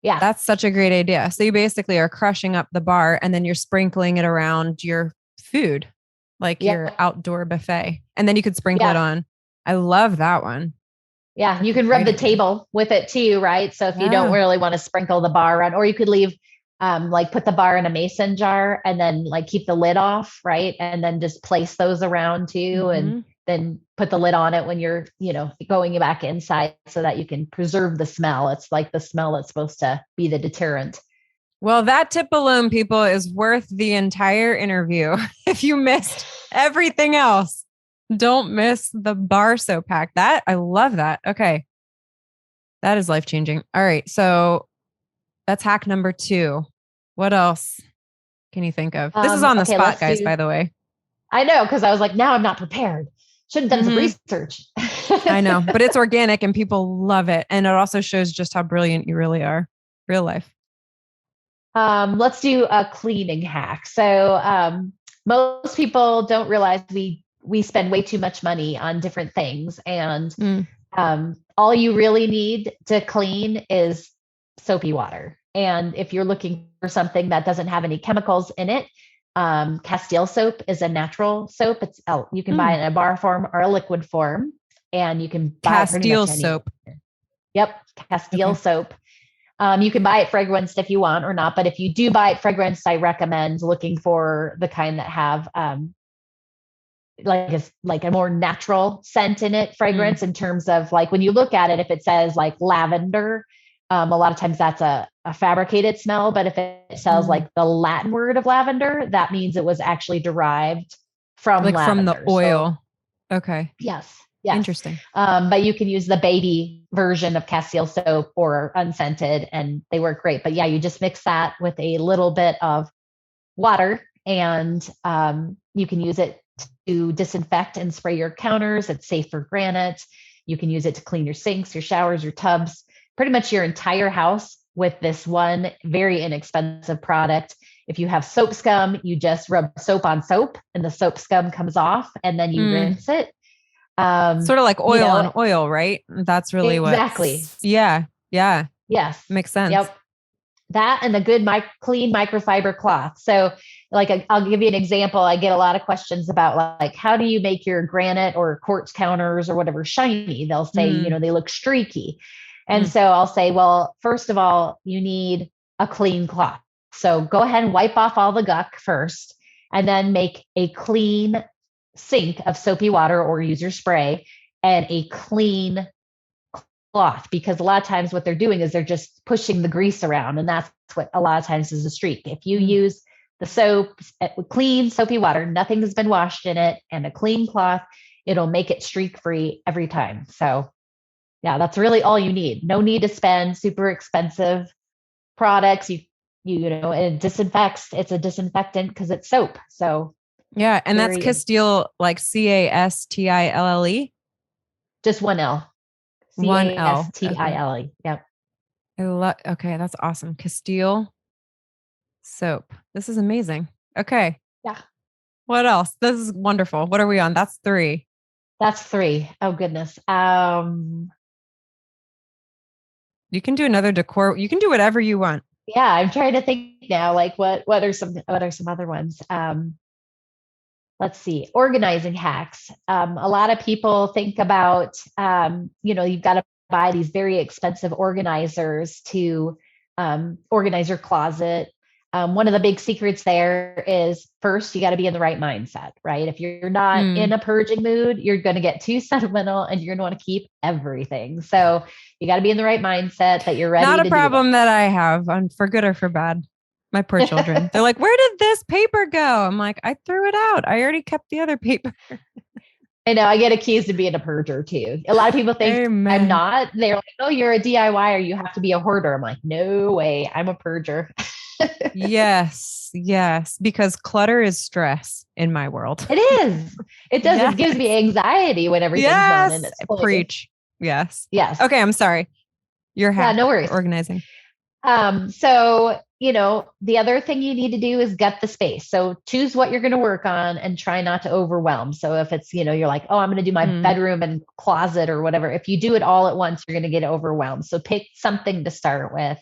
Yeah. That's such a great idea. So you basically are crushing up the bar and then you're sprinkling it around your food, like your outdoor buffet. And then you could sprinkle it on. I love that one. Yeah. You can rub the table with it too, right? So if you don't really want to sprinkle the bar around, or you could leave, like put the bar in a mason jar and then like keep the lid off, right? And then just place those around too. And then put the lid on it when you're, going back inside so that you can preserve the smell. It's like the smell that's supposed to be the deterrent. Well, that tip alone, people, is worth the entire interview. If you missed everything else, don't miss the bar soap pack. I love that. Okay. That is life-changing. All right. So that's hack number 2. What else can you think of? This is on the spot, guys, by the way. I know, because I was like, now I'm not prepared. Should have done some research. I know, but it's organic and people love it. And it also shows just how brilliant you really are. Real life. Let's do a cleaning hack. So most people don't realize we spend way too much money on different things. And all you really need to clean is soapy water. And if you're looking for something that doesn't have any chemicals in it, Castile soap is a natural soap. You can buy it in a bar form or a liquid form, and you can buy Castile soap. Yep, Castile soap. You can buy it fragranced if you want or not, but if you do buy it fragranced, I recommend looking for the kind that have like a more natural scent in it, fragrance, in terms of like when you look at it, if it says like lavender, a lot of times that's a fabricated smell, but if it says like the Latin word of lavender, that means it was actually derived from like lavender. From the oil. So, okay. Yes. Interesting. But you can use the baby version of Castile soap or unscented, and they work great. But yeah, you just mix that with a little bit of water, and you can use it to disinfect and spray your counters. It's safe for granite. You can use it to clean your sinks, your showers, your tubs, pretty much your entire house with this one very inexpensive product. If you have soap scum, you just rub soap on soap and the soap scum comes off, and then you rinse it. Sort of like oil on oil, right? That's really exactly. Yeah. Yes. Makes sense. Yep. That and a good clean microfiber cloth. So like, I'll give you an example. I get a lot of questions about like, how do you make your granite or quartz counters or whatever shiny? They'll say, they look streaky. And so I'll say, well, first of all, you need a clean cloth. So go ahead and wipe off all the guck first, and then make a clean sink of soapy water or use your spray and a clean cloth, because a lot of times what they're doing is they're just pushing the grease around, and that's what a lot of times is a streak. If you use the soap, clean soapy water, nothing has been washed in it, and a clean cloth, it'll make it streak free every time. So yeah, that's really all you need. No need to spend super expensive products. It disinfects. It's a disinfectant because it's soap. So yeah, and that's Castile, like Castille. Just one L. One L. Castile. Yep. Okay, that's awesome. Castile soap. This is amazing. Okay. Yeah. What else? This is wonderful. What are we on? That's 3. That's 3. Oh goodness. You can do another decor. You can do whatever you want. Yeah, I'm trying to think now. Like, what are some other ones? Let's see. Organizing hacks. A lot of people think about, you've got to buy these very expensive organizers to organize your closet. One of the big secrets there is, first, you got to be in the right mindset, right? If you're not in a purging mood, you're going to get too sentimental and you're going to want to keep everything. So you got to be in the right mindset that you're ready. Not a problem that I have, for good or for bad. My poor children. They're like, where did this paper go? I'm like, I threw it out. I already kept the other paper. I know, I get accused of being a purger too. A lot of people think I'm not. They're like, oh, you're a DIYer. You have to be a hoarder. I'm like, no way. I'm a purger. Yes. Yes. Because clutter is stress in my world. It is. It does. Yes. It gives me anxiety when everything's done and it's fully. Preach. Yes. Yes. Okay. I'm sorry. Your hack. Yeah, no worries. Organizing. So, the other thing you need to do is gut the space. So choose what you're going to work on and try not to overwhelm. So if it's, you're like, oh, I'm going to do my bedroom and closet or whatever. If you do it all at once, you're going to get overwhelmed. So pick something to start with,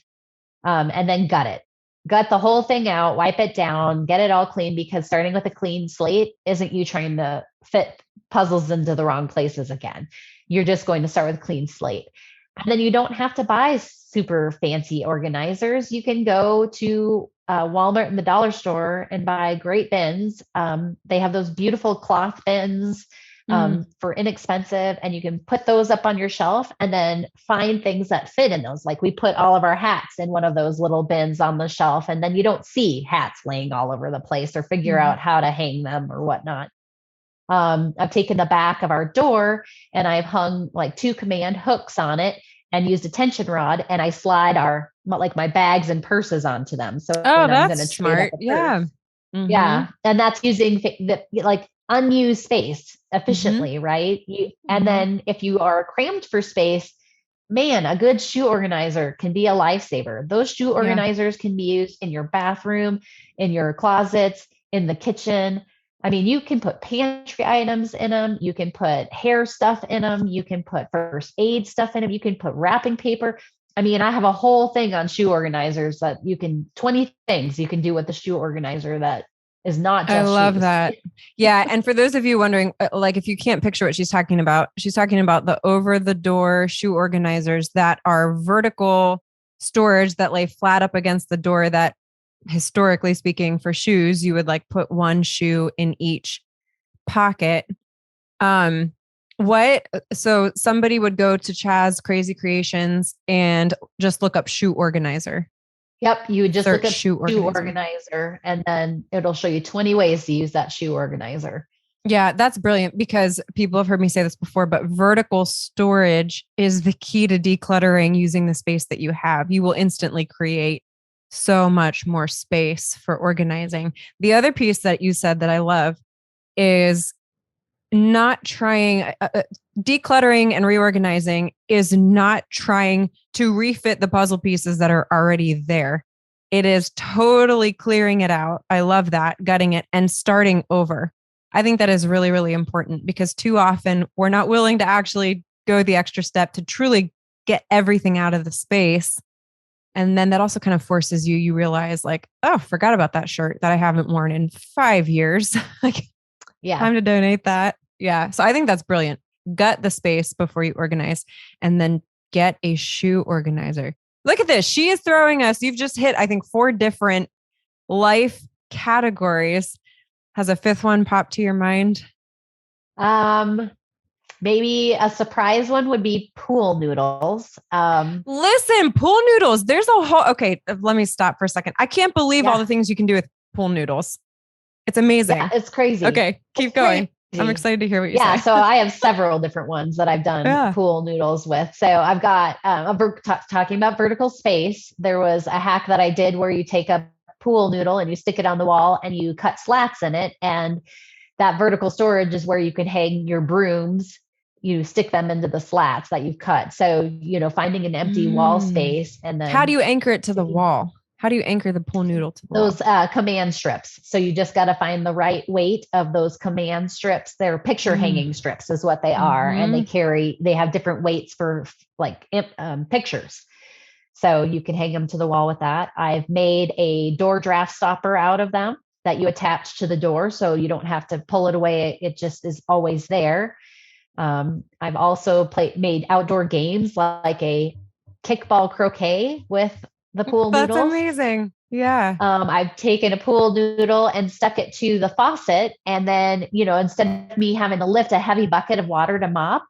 and then gut it. Gut the whole thing out, wipe it down, get it all clean, because starting with a clean slate isn't you trying to fit puzzles into the wrong places again. You're just going to start with a clean slate. And then you don't have to buy super fancy organizers. You can go to Walmart and the dollar store and buy great bins. They have those beautiful cloth bins for inexpensive, and you can put those up on your shelf and then find things that fit in those. Like we put all of our hats in one of those little bins on the shelf, and then you don't see hats laying all over the place or figure out how to hang them or whatnot. I've taken the back of our door and I've hung like 2 command hooks on it and used a tension rod, and I slide my bags and purses onto them. So that's smart. Yeah. Yeah. And that's using the unused space efficiently, right? And then if you are crammed for space, man, a good shoe organizer can be a lifesaver. Those shoe organizers can be used in your bathroom, in your closets, in the kitchen. I mean, you can put pantry items in them. You can put hair stuff in them. You can put first aid stuff in them. You can put wrapping paper. I mean, I have a whole thing on shoe organizers that 20 things you can do with the shoe organizer that is not just I love shoes. that. Yeah. And for those of you wondering, if you can't picture what she's talking about the over the door shoe organizers that are vertical storage that lay flat up against the door, that historically speaking for shoes, you would put one shoe in each pocket. So somebody would go to Chaz Crazy Creations and just look up shoe organizer. Yep. You would just Search look up shoe organizer and then it'll show you 20 ways to use that shoe organizer. Yeah, that's brilliant, because people have heard me say this before, but vertical storage is the key to decluttering using the space that you have. You will instantly create so much more space for organizing. The other piece that you said that I love is not trying, decluttering and reorganizing is not trying to refit the puzzle pieces that are already there. It is totally clearing it out. I love that, gutting it and starting over. I think that is really, really important, because too often we're not willing to actually go the extra step to truly get everything out of the space. And then that also kind of forces you realize forgot about that shirt that I haven't worn in 5 years. Time to donate that. Yeah. So I think that's brilliant. Gut the space before you organize, and then get a shoe organizer. Look at this. She is throwing us. You've just hit, I think, 4 different life categories. Has a 5th one popped to your mind? Maybe a surprise one would be pool noodles. Listen, pool noodles. There's a whole, okay, let me stop for a second. I can't believe all the things you can do with pool noodles. It's amazing. Yeah, it's crazy. Okay, keep going. Crazy. I'm excited to hear what you say. Yeah, so I have several different ones that I've done pool noodles with. So I've got, talking about vertical space, there was a hack that I did where you take a pool noodle and you stick it on the wall and you cut slats in it. And that vertical storage is where you can hang your brooms. You stick them into the slats that you've cut. So, finding an empty wall space. And then how do you anchor it to the wall? How do you anchor the pool noodle to the those wall? Command strips? So you just got to find the right weight of those command strips. They're picture hanging strips is what they are. And they have different weights for pictures. So you can hang them to the wall with that. I've made a door draft stopper out of them that you attach to the door. So you don't have to pull it away. It just is always there. I've also made outdoor games like a kickball croquet with the pool noodles. That's amazing. Yeah. I've taken a pool noodle and stuck it to the faucet. And then, instead of me having to lift a heavy bucket of water to mop,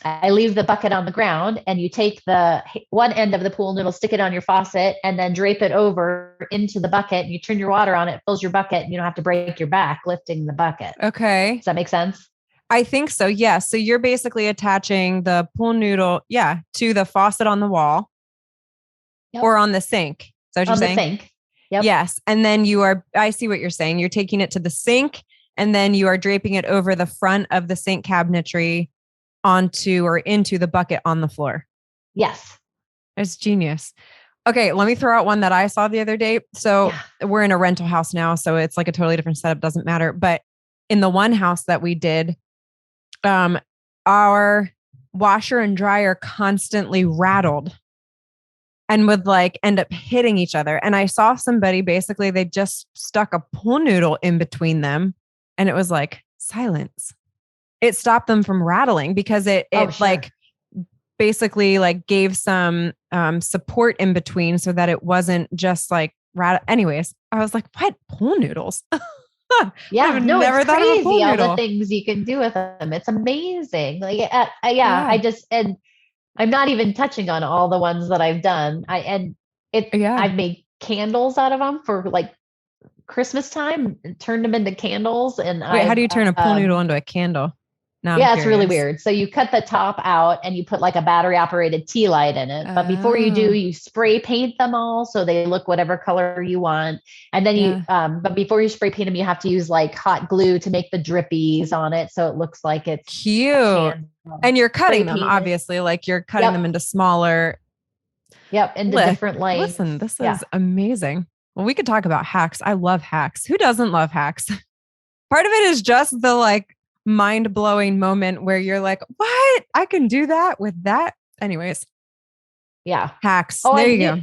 I leave the bucket on the ground, and you take the one end of the pool noodle, stick it on your faucet, and then drape it over into the bucket. You turn your water on, it fills your bucket, and you don't have to break your back lifting the bucket. Okay. Does that make sense? I think so. Yeah. So you're basically attaching the pool noodle, to the faucet on the wall or on the sink. that what you're saying? The sink. Yep. Yes. And then I see what you're saying. You're taking it to the sink and then you are draping it over the front of the sink cabinetry onto or into the bucket on the floor. Yes. It's genius. Okay, let me throw out one that I saw the other day. So we're in a rental house now, so it's like a totally different setup, doesn't matter. But in the one house that we did, our washer and dryer constantly rattled and would like end up hitting each other. And I saw somebody, basically, they just stuck a pool noodle in between them and it was like silence. It stopped them from rattling because it like basically like gave some support in between so that it wasn't just like anyways, I was like, what? Pool noodles? Yeah, I've no, never it's thought of a crazy pool all noodle. the things you can do with them. It's amazing. Like, I just, and I'm not even touching on all the ones that I've done. I've made candles out of them for like Christmas time, turned them into candles. And wait, how do you turn a pool noodle into a candle? No, yeah, it's really weird. So you cut the top out and you put like a battery operated tea light in it. But before you do, you spray paint them all so they look whatever color you want. And then but before you spray paint them, you have to use like hot glue to make the drippies on it. So it looks like it's cute. And you're cutting them, obviously, like you're cutting them into smaller. Into different lengths. Listen, this is amazing. Well, we could talk about hacks. I love hacks. Who doesn't love hacks? Part of it is just the like mind-blowing moment where you're like, what? I can do that with that. Anyways. Yeah. Hacks. There you go.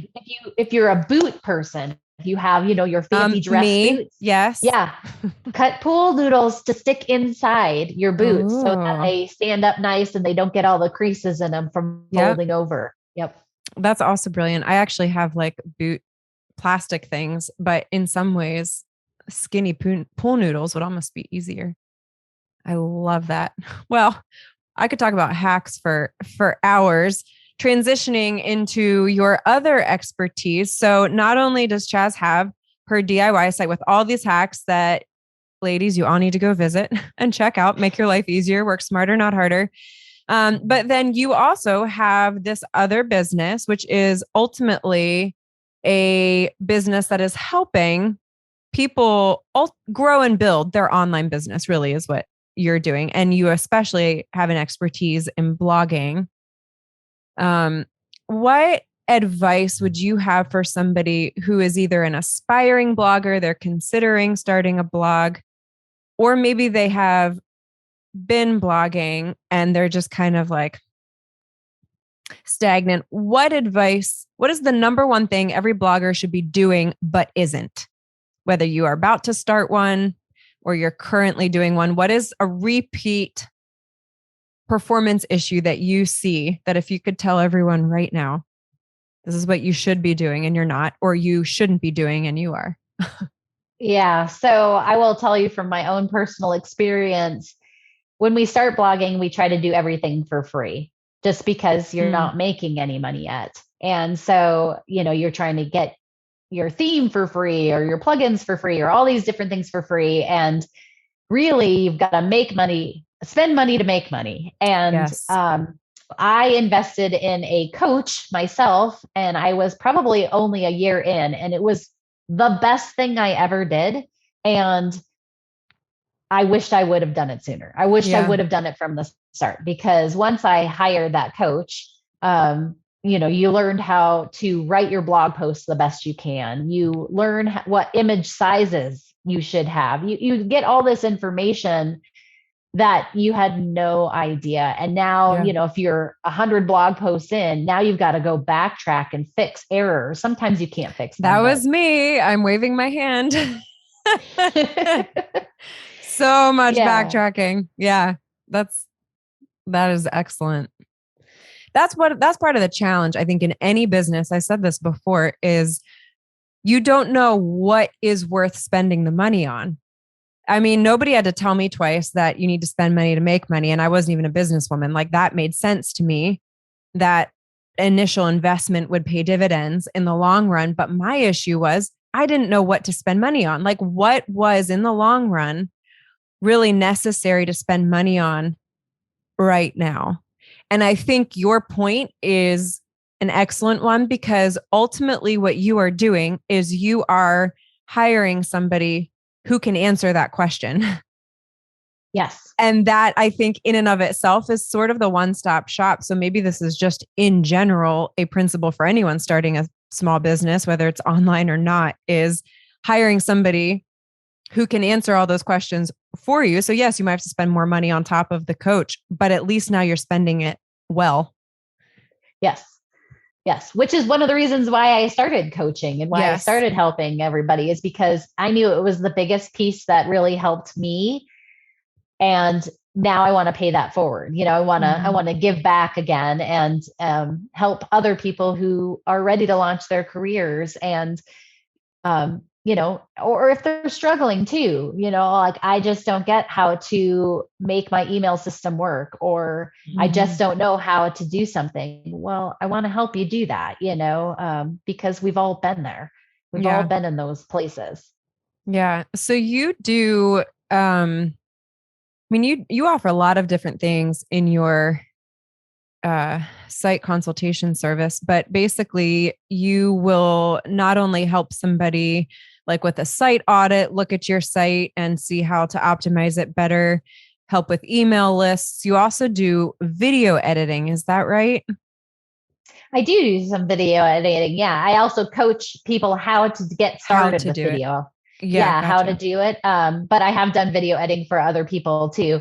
If you're a boot person, if you have, your fancy dress boots. Yes. Yeah. Cut pool noodles to stick inside your boots so that they stand up nice and they don't get all the creases in them from folding over. Yep. That's also brilliant. I actually have like boot plastic things, but in some ways, skinny pool noodles would almost be easier. I love that. Well, I could talk about hacks for hours. Transitioning into your other expertise. So not only does Chaz have her DIY site with all these hacks that, ladies, you all need to go visit and check out, make your life easier, work smarter, not harder. But then you also have this other business, which is ultimately a business that is helping people grow and build their online business, really is what you're doing. And you especially have an expertise in blogging. What advice would you have for somebody who is either an aspiring blogger, they're considering starting a blog, or maybe they have been blogging and they're just kind of like stagnant? What is the number one thing every blogger should be doing but isn't? Whether you are about to start one or you're currently doing one, what is a repeat performance issue that you see that if you could tell everyone right now, this is what you should be doing and you're not, or you shouldn't be doing and you are? Yeah. So I will tell you from my own personal experience, when we start blogging, we try to do everything for free just because you're not making any money yet. And so, you're trying to get your theme for free or your plugins for free or all these different things for free. And really, you've got to spend money to make money. And I invested in a coach myself, and I was probably only a year in, and it was the best thing I ever did. And I wished I would have done it sooner. I wished I would have done it from the start, because once I hired that coach, you learned how to write your blog posts the best you can. You learn what image sizes you should have. You get all this information that you had no idea. And now, if you're 100 blog posts in, now you've got to go backtrack and fix errors. Sometimes you can't fix them. That was me. I'm waving my hand. So much backtracking. Yeah. That is excellent. That's part of the challenge, I think, in any business. I said this before, is you don't know what is worth spending the money on. I mean, nobody had to tell me twice that you need to spend money to make money. And I wasn't even a businesswoman. Like, that made sense to me, that initial investment would pay dividends in the long run. But my issue was I didn't know what to spend money on. Like, what was in the long run really necessary to spend money on right now? And I think your point is an excellent one, because ultimately what you are doing is you are hiring somebody who can answer that question. Yes. And that, I think, in and of itself is sort of the one-stop shop. So maybe this is just in general a principle for anyone starting a small business, whether it's online or not, is hiring somebody who can answer all those questions for you. So yes, you might have to spend more money on top of the coach, but at least now you're spending it well. Yes. Yes. Which is one of the reasons why I started coaching and why I started helping everybody, is because I knew it was the biggest piece that really helped me. And now I want to pay that forward. I want to give back again and help other people who are ready to launch their careers. And, or if they're struggling too, like I just don't get how to make my email system work, or I just don't know how to do something. Well, I want to help you do that, because we've all been there. We've all been in those places. Yeah. So you do, you offer a lot of different things in your site consultation service, but basically you will not only help somebody like with a site audit, look at your site and see how to optimize it better, help with email lists. You also do video editing. Is that right? I do some video editing. Yeah. I also coach people how to get started with video. Yeah, how to do it. But I have done video editing for other people too.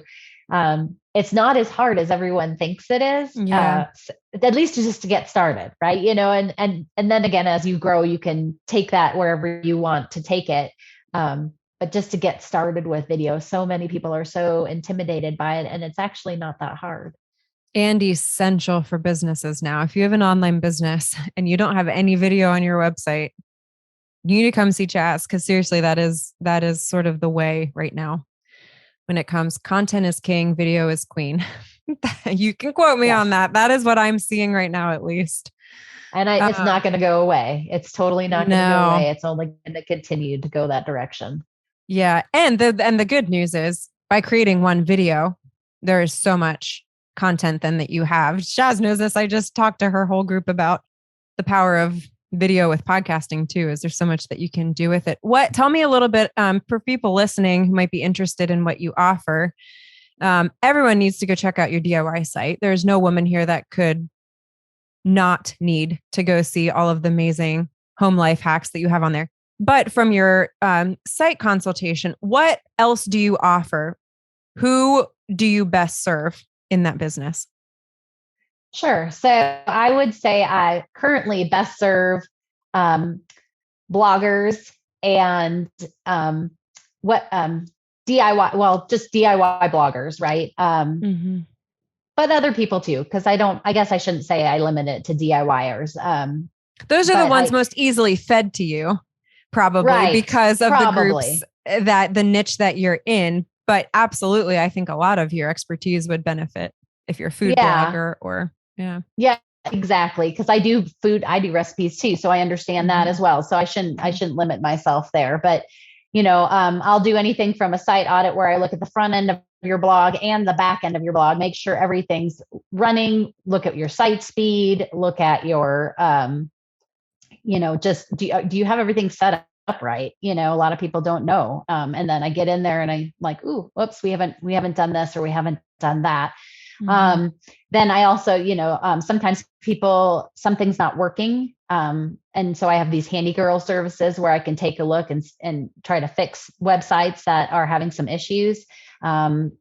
It's not as hard as everyone thinks it is. At least just to get started, right? And then again, as you grow, you can take that wherever you want to take it. But just to get started with video, so many people are so intimidated by it, and it's actually not that hard. And essential for businesses now. If you have an online business and you don't have any video on your website, you need to come see Chaz, because seriously, that is sort of the way right now. When it comes, content is king, video is queen. You can quote me on that. That is what I'm seeing right now, at least. And it's not going to go away. It's totally not going to go away. It's only going to continue to go that direction. Yeah. And the good news is, by creating one video, there is so much content then that you have. Chaz knows this. I just talked to her whole group about the power of video with podcasting too. Is there so much that you can do with it? Tell me a little bit, for people listening who might be interested in what you offer. Everyone needs to go check out your DIY site. There's no woman here that could not need to go see all of the amazing home life hacks that you have on there. But from your site consultation, what else do you offer? Who do you best serve in that business? Sure. So I would say I currently best serve bloggers and DIY, well, just DIY bloggers, right? But other people too, because I guess I shouldn't say I limit it to DIYers. Those are the ones most easily fed to you, probably, because of the groups that the niche that you're in. But absolutely, I think a lot of your expertise would benefit if you're a food blogger or Yeah, exactly. Because I do recipes too. So I understand that as well. So I shouldn't limit myself there. But, I'll do anything from a site audit where I look at the front end of your blog and the back end of your blog, make sure everything's running, look at your site speed, look at your, just do you have everything set up right? A lot of people don't know. And then I get in there and I'm like, ooh, whoops, we haven't done this, or we haven't done that. Then I also, sometimes something's not working. And so I have these handy girl services where I can take a look and try to fix websites that are having some issues. So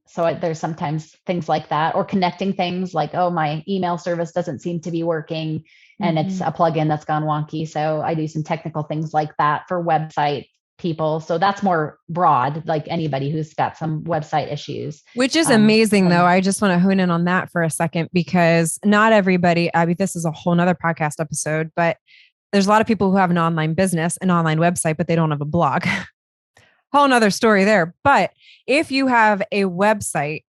there's sometimes things like that, or connecting things like, oh, my email service doesn't seem to be working and it's a plugin that's gone wonky. So I do some technical things like that for website people. So that's more broad, like anybody who's got some website issues. Which is amazing though. I just want to hone in on that for a second, because not everybody, this is a whole nother podcast episode, but there's a lot of people who have an online business, an online website, but they don't have a blog. Whole nother story there. But if you have a website,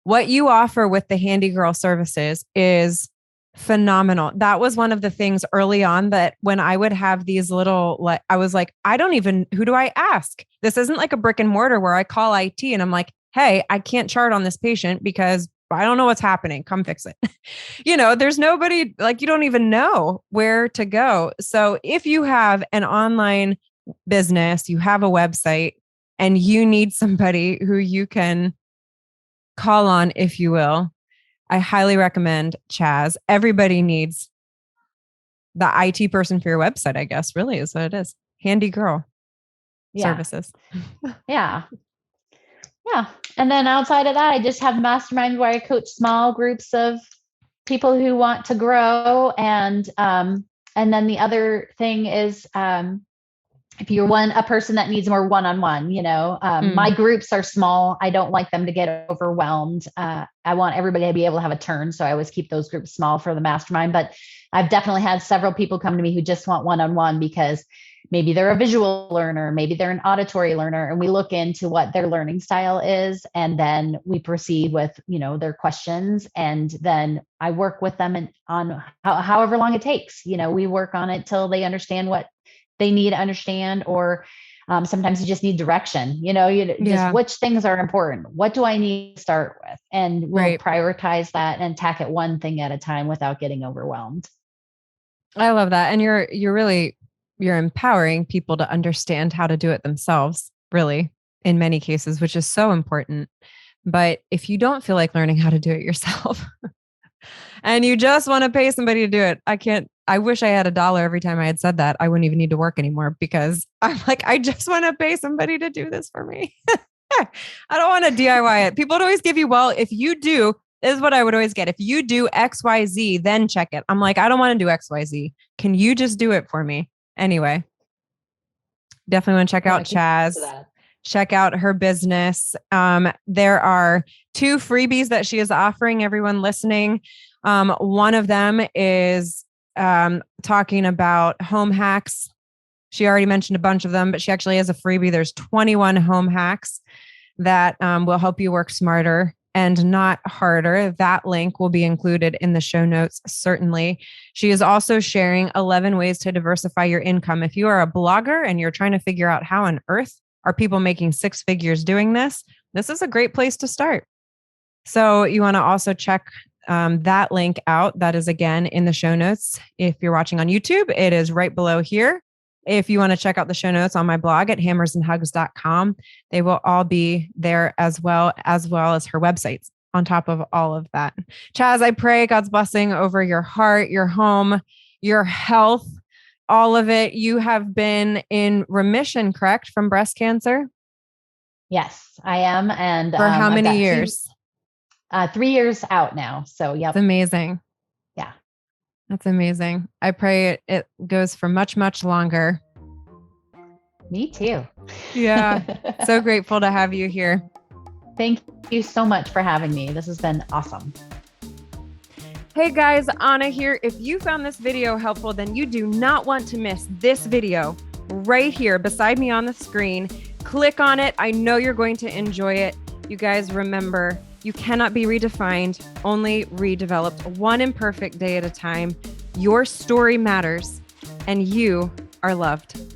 what you offer with the Handy Girl services is phenomenal. That was one of the things early on that when I would have these little, I was like, who do I ask? This isn't like a brick and mortar where I call IT and I'm like, hey, I can't chart on this patient because I don't know what's happening. Come fix it. There's nobody, like, you don't even know where to go. So if you have an online business, you have a website, and you need somebody who you can call on, if you will, I highly recommend Chaz. Everybody needs the IT person for your website, I guess, really is what it is. Handy girl services. Yeah. Yeah. And then outside of that, I just have mastermind where I coach small groups of people who want to grow. And then the other thing is, if you're a person that needs more one-on-one, my groups are small. I don't like them to get overwhelmed. I want everybody to be able to have a turn. So I always keep those groups small for the mastermind, but I've definitely had several people come to me who just want one-on-one because maybe they're a visual learner, maybe they're an auditory learner, and we look into what their learning style is. And then we proceed with, their questions. And then I work with them on however long it takes. We work on it till they understand what they need to understand, or sometimes you just need direction, just which things are important. What do I need to start with? And we'll prioritize that and tack it one thing at a time without getting overwhelmed. I love that. And you're empowering people to understand how to do it themselves, really, in many cases, which is so important. But if you don't feel like learning how to do it yourself and you just want to pay somebody to do it, I wish I had $1 every time I had said that. I wouldn't even need to work anymore, because I'm like, I just want to pay somebody to do this for me. I don't want to DIY it. People would always give you, well, if you do, this is what I would always get. If you do XYZ, then check it. I'm like, I don't want to do XYZ. Can you just do it for me? Anyway, definitely want to check out Chaz. Check out her business. There are 2 freebies that she is offering everyone listening. One of them is talking about home hacks. She already mentioned a bunch of them, but she actually has a freebie. There's 21 home hacks that will help you work smarter and not harder. That link will be included in the show notes, certainly. She is also sharing 11 ways to diversify your income. If you are a blogger and you're trying to figure out how on earth are people making 6 figures doing this, this is a great place to start. So you want to also check that link out. That is, again, in the show notes. If you're watching on YouTube, it is right below here. If you want to check out the show notes on my blog at hammersandhugs.com, they will all be there as well as her websites on top of all of that. Chaz, I pray God's blessing over your heart, your home, your health, all of it. You have been in remission, correct, from breast cancer? Yes, I am. And for how many years? 3 years out now. So, yeah. It's amazing. Yeah. That's amazing. I pray it goes for much, much longer. Me too. Yeah. So grateful to have you here. Thank you so much for having me. This has been awesome. Hey guys, Ahna here. If you found this video helpful, then you do not want to miss this video right here beside me on the screen. Click on it. I know you're going to enjoy it. You guys remember, you cannot be redefined, only redeveloped, one imperfect day at a time. Your story matters, and you are loved.